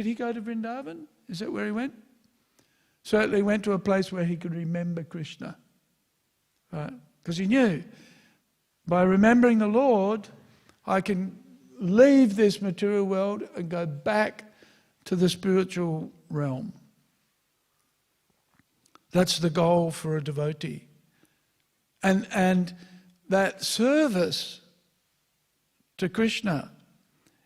he go to Vrindavan? Is that where he went? Certainly he went to a place where he could remember Krishna. Right? Because he knew, by remembering the Lord, I can leave this material world and go back to the spiritual realm. That's the goal for a devotee. And that service to Krishna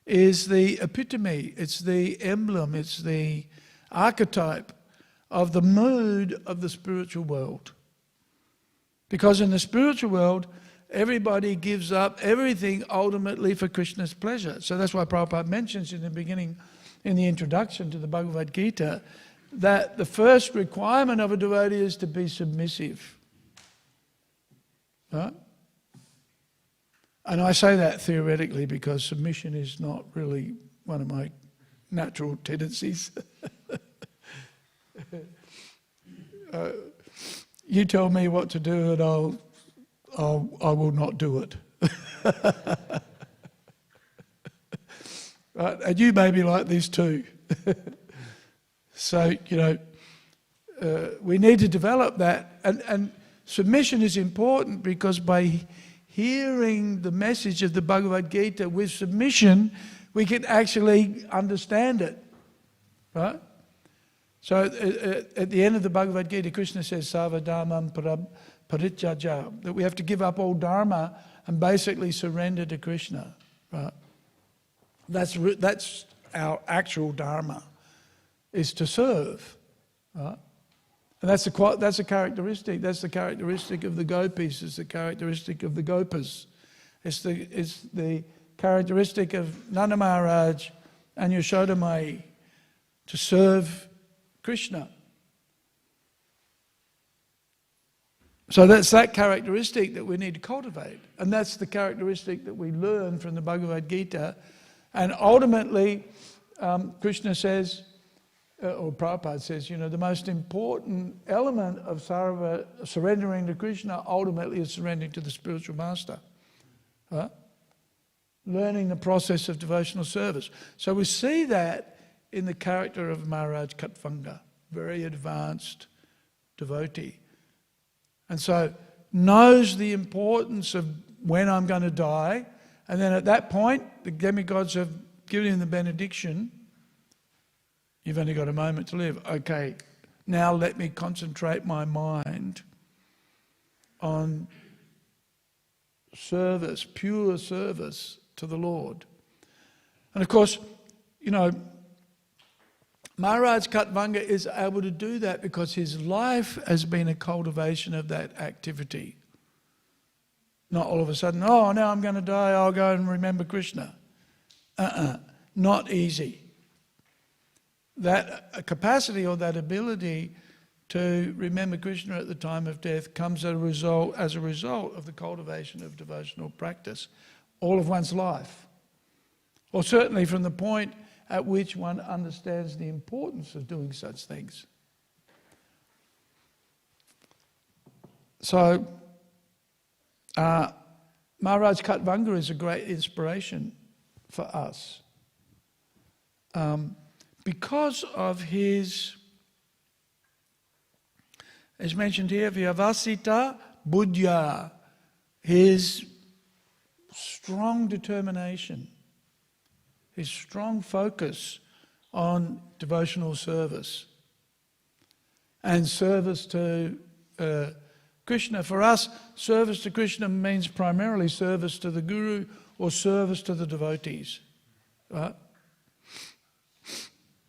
is the epitome, it's the emblem, it's the archetype of the mood of the spiritual world. Because in the spiritual world, everybody gives up everything ultimately for Krishna's pleasure. So that's why Prabhupada mentions in the beginning, in the introduction to the Bhagavad Gita, that the first requirement of a devotee is to be submissive. Right? And I say that theoretically because submission is not really one of my natural tendencies. you tell me what to do and I will not do it. Right? And you may be like this too. So, we need to develop that. And submission is important because by hearing the message of the Bhagavad Gita with submission, we can actually understand it. Right? So at the end of the Bhagavad Gita, Krishna says, Sarva dharmam parityaja, that we have to give up all dharma and basically surrender to Krishna. Right? That's our actual dharma, is to serve. Right? And that's a characteristic. That's the characteristic of the gopis. It's the characteristic of the gopas. It's the characteristic of Nanda Maharaj and Yashoda Mai, to serve Krishna. So that's that characteristic that we need to cultivate. And that's the characteristic that we learn from the Bhagavad Gita. And ultimately, Krishna says, or Prabhupada says, the most important element of surrendering to Krishna ultimately is surrendering to the spiritual master. Right? Learning the process of devotional service. So we see that in the character of Maharaj Khatvanga, very advanced devotee. And so knows the importance of when I'm going to die. And then at that point, the demigods have given him the benediction. You've only got a moment to live. Okay, now let me concentrate my mind on service, pure service to the Lord. And of course, Maharaj Khatvanga is able to do that because his life has been a cultivation of that activity. Not all of a sudden, now I'm going to die, I'll go and remember Krishna. Not easy. That capacity or that ability to remember Krishna at the time of death comes as a result of the cultivation of devotional practice all of one's life. Or certainly from the point at which one understands the importance of doing such things. So, Maharaj Khatvanga is a great inspiration for us. Because of his, as mentioned here, Vyavasita Buddhya, his strong determination, his strong focus on devotional service and service to Krishna. For us, service to Krishna means primarily service to the Guru or service to the devotees. Right?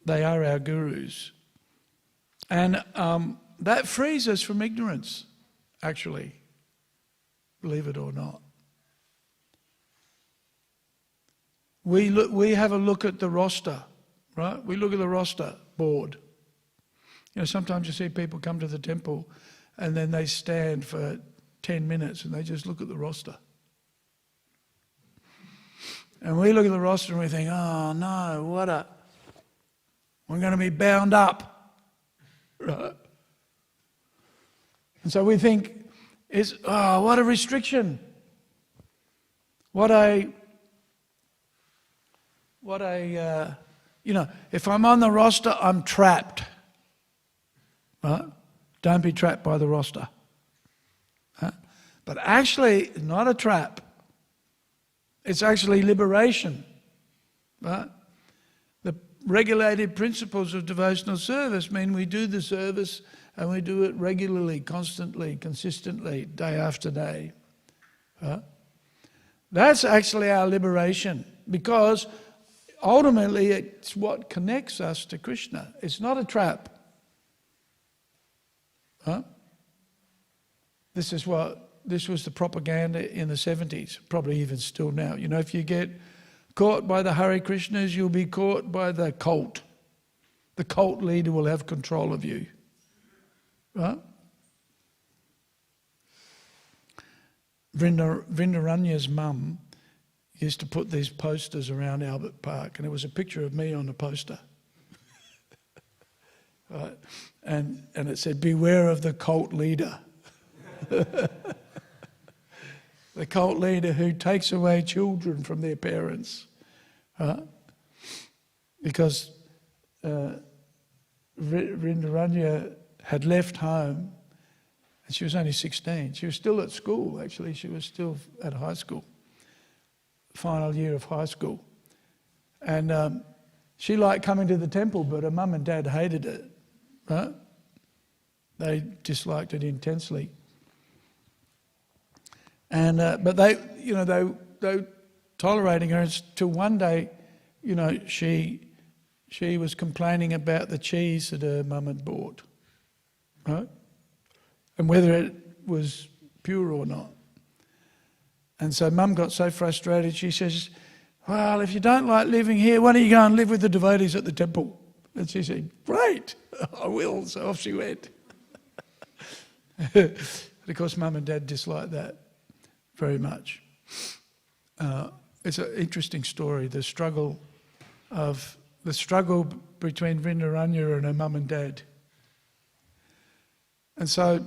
They are our gurus. And that frees us from ignorance, actually, believe it or not. We have a look at the roster, right? We look at the roster board. Sometimes you see people come to the temple and then they stand for 10 minutes and they just look at the roster. And we look at the roster and we think, oh no, we're going to be bound up. Right? And so we think, what a restriction. If I'm on the roster, I'm trapped. Right? Don't be trapped by the roster. Huh? But actually, it's not a trap. It's actually liberation. Right? The regulated principles of devotional service mean we do the service and we do it regularly, constantly, consistently, day after day. Right? That's actually our liberation, because ultimately it's what connects us to Krishna. It's not a trap. Huh? This was the propaganda in the 70s, probably even still now. If you get caught by the Hare Krishnas, you'll be caught by the cult. The cult leader will have control of you. Right? Vrindaranya's mum used to put these posters around Albert Park, and it was a picture of me on the poster. Right? And it said, beware of the cult leader. The cult leader who takes away children from their parents. Because Vrindaranya had left home, and she was only 16. She was still at school, actually. She was still at high school, final year of high school. And she liked coming to the temple, but her mum and dad hated it. Right? They disliked it intensely. And but they were tolerating her until one day, she was complaining about the cheese that her mum had bought, right? And whether it was pure or not. And so mum got so frustrated, she says, "Well, if you don't like living here, why don't you go and live with the devotees at the temple?" And she said, "Great, I will." So off she went. But of course, mum and dad disliked that very much. It's an interesting story, the struggle between Vrindaranya and her mum and dad. And so,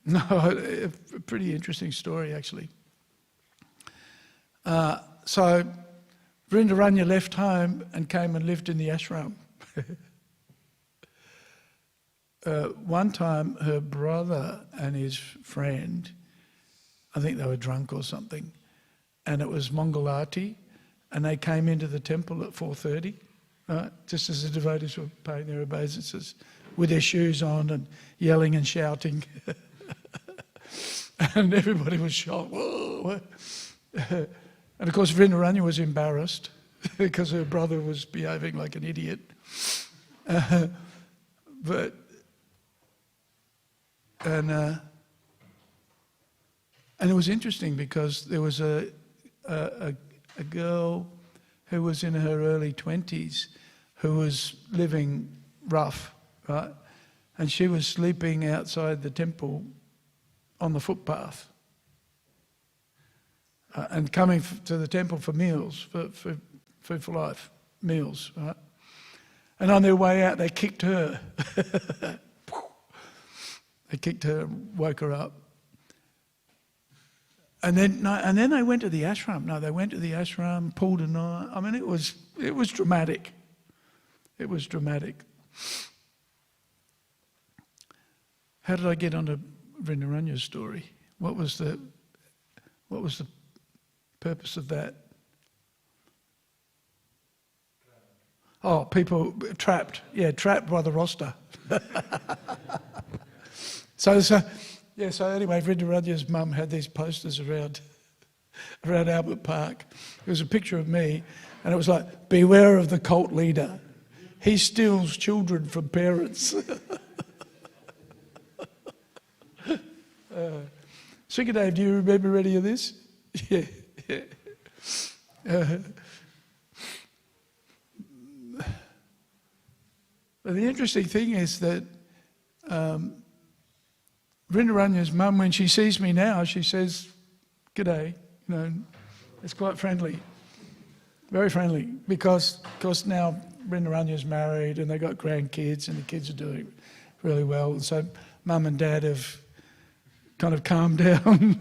a pretty interesting story actually. So Vrindaranya left home and came and lived in the ashram. One time her brother and his friend, I think they were drunk or something, and it was Mangalati, and they came into the temple at 4:30, right? Just as the devotees were paying their obeisances, with their shoes on and yelling and shouting. And everybody was shocked. Whoa. And of course Vrindaranya was embarrassed because her brother was behaving like an idiot. And it was interesting because there was a girl who was in her early 20s who was living rough, right? And she was sleeping outside the temple on the footpath and coming to the temple for meals, for food for life, meals, right? And on their way out, they kicked her. They kicked her and woke her up. And then they went to the ashram. No, they went to the ashram, pulled a knife. I mean, it was dramatic. It was dramatic. How did I get onto Vrindaranya's story? What was the purpose of that? Oh, people trapped. Yeah, trapped by the roster. So anyway, Vrindaranya's mum had these posters around Albert Park. There was a picture of me, and it was like, "Beware of the cult leader. He steals children from parents." Sukadeva, do you remember any of this? Yeah. But the interesting thing is that Vrindaranya's mum, when she sees me now, she says, "G'day." It's quite friendly, very friendly, because of course now Vrindaranya's married and they got grandkids and the kids are doing really well. And so mum and dad have kind of calmed down.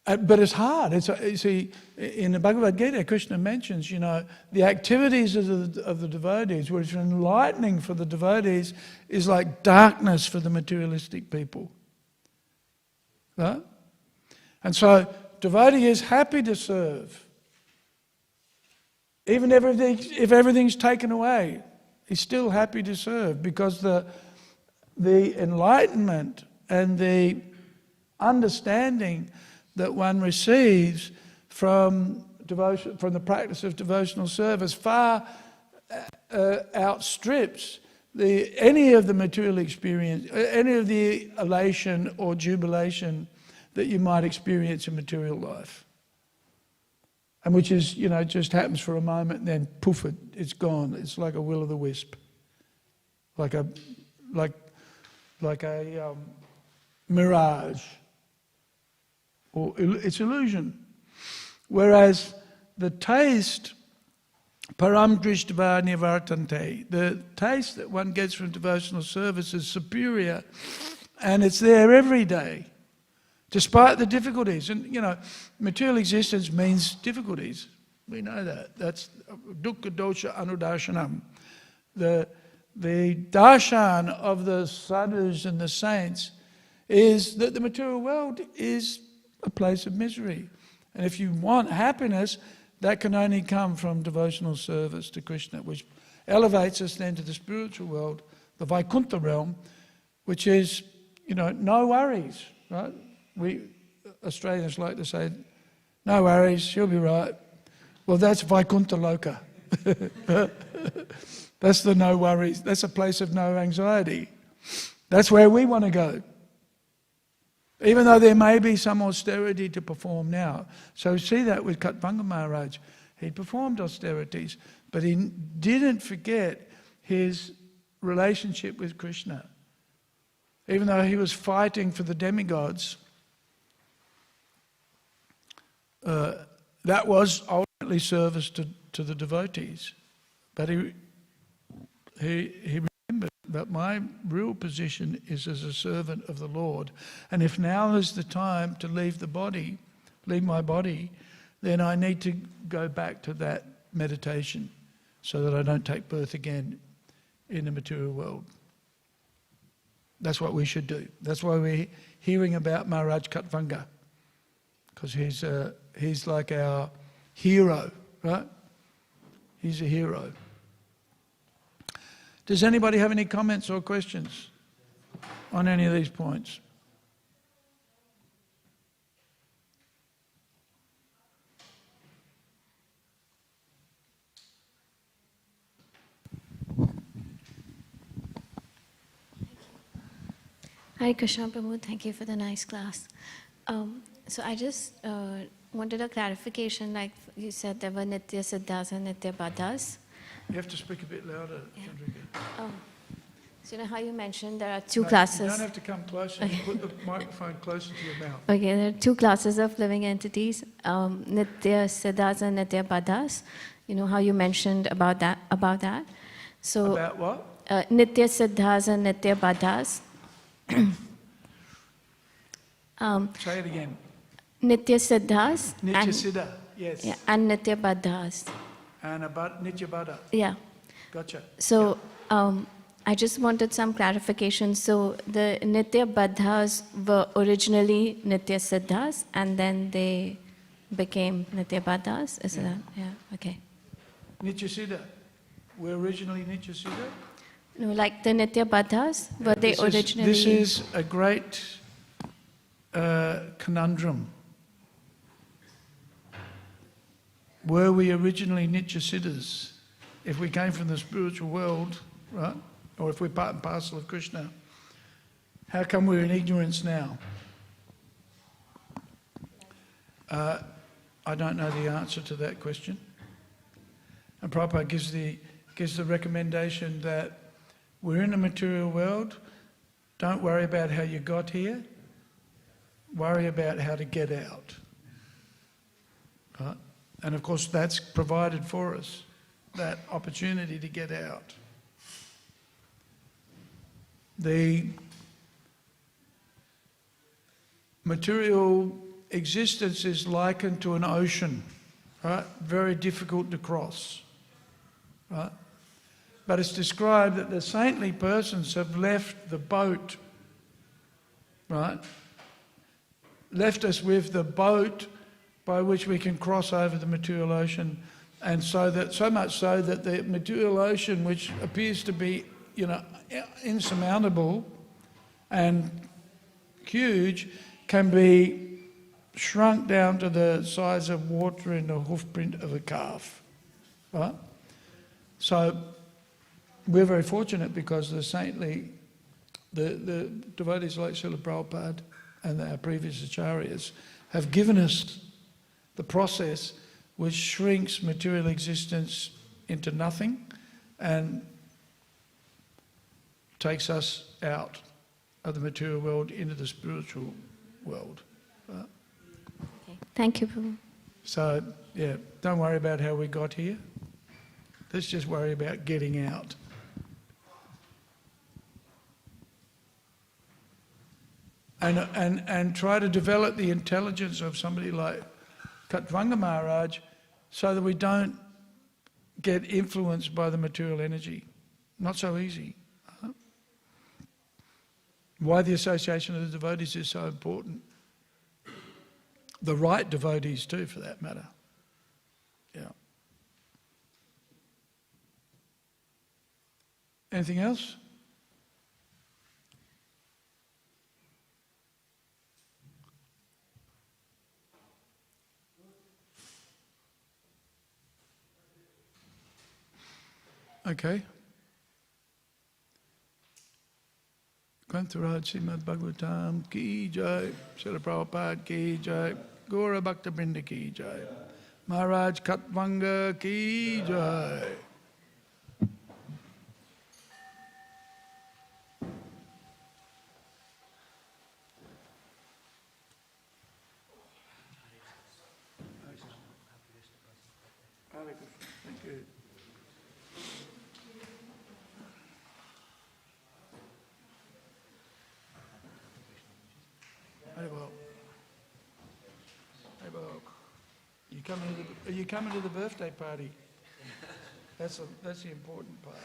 But it's hard. You see, in the Bhagavad Gita, Krishna mentions, the activities of the devotees, which are enlightening for the devotees, is like darkness for the materialistic people. Right? And so, devotee is happy to serve. Even if everything's taken away, he's still happy to serve because the enlightenment and the understanding that one receives from devotion, from the practice of devotional service, far outstrips any of the material experience, any of the elation or jubilation that you might experience in material life, and which is, just happens for a moment and then poof, it's gone. It's like a will-o'-the-wisp, like a mirage. Or it's illusion. Whereas the taste Param drishtva nivartante. The taste that one gets from devotional service is superior, and it's there every day, despite the difficulties. And, you know, material existence means difficulties. We know that. That's dukkha dosha anudarshanam. The darshan of the sadhus and the saints is that the material world is a place of misery. And if you want happiness, that can only come from devotional service to Krishna, which elevates us then to the spiritual world, the Vaikuntha realm, which is, you know, no worries, right? We Australians like to say, no worries, she'll be right. Well, that's Vaikuntha Loka. That's the no worries. That's a place of no anxiety. That's where we want to go. Even though there may be some austerity to perform now. So we see that with Katvanga Maharaj. He performed austerities, but he didn't forget his relationship with Krishna. Even though he was fighting for the demigods, that was ultimately service to the devotees. But he remembered that my real position is as a servant of the Lord. And if now is the time to leave my body, then I need to go back to that meditation so that I don't take birth again in the material world. That's what we should do. That's why we're hearing about Maharaj Katvanga, because he's like our hero, right? He's a hero. Does anybody have any comments or questions on any of these points? Hare Krishna, Prabhu. Thank you for the nice class. So I just wanted a clarification. Like you said, there were Nitya Siddhas and Nitya Baddhas. You have to speak a bit louder, Chandrika. Oh. So you know how you mentioned there are two classes? You don't have to come closer. Okay. You put the microphone closer to your mouth. Okay, there are two classes of living entities, Nitya Siddhas and Nitya Baddhas. You know how you mentioned about that? So, About what? Nitya Siddhas and Nitya Baddhas. Say it again. Nitya Siddhas. Nitya Siddha, yes. Yeah, and Nitya Baddhas. And about Nitya Baddha. Yeah. Gotcha. So I just wanted some clarification. So the Nitya Baddhas were originally Nitya Siddhas and then they became Nitya Baddhas? Is that? Yeah, okay. Nitya Siddha. We're originally Nitya Siddha. No, like the Nitya Baddhas, were they originally... This is a great conundrum. Were we originally Nitya Siddhas? If we came from the spiritual world, right? Or if we're part and parcel of Krishna, how come we're in ignorance now? I don't know the answer to that question. And Prabhupada gives the recommendation that we're in the material world, don't worry about how you got here, worry about how to get out. Right? And of course that's provided for us, that opportunity to get out. The material existence is likened to an ocean, right? Very difficult to cross, right? But it's described that the saintly persons have left the boat, right? Left us with the boat by which we can cross over the material ocean, and so much so that the material ocean, which appears to be, insurmountable and huge, can be shrunk down to the size of water in the hoofprint of a calf, right? So we're very fortunate because the devotees like Śrīmad Bhāgavatam and our previous acharyas have given us the process which shrinks material existence into nothing and takes us out of the material world into the spiritual world. Right? Okay. Thank you, Prabhu. So, don't worry about how we got here. Let's just worry about getting out. And try to develop the intelligence of somebody like Khatvanga Maharaj so that we don't get influenced by the material energy. Not so easy. Why the association of the devotees is so important. The right devotees too, for that matter. Yeah. Anything else? Okay. Grantaraj Śrīmad Bhāgavatam ki jai, Śrīla Prabhupada ki jai, Gaura Bhakta Brinda ki jai, Maharaj Khatvanga ki jai. Thank you. Hey, well. Hey, well. Are you coming to the birthday party? That's the important part.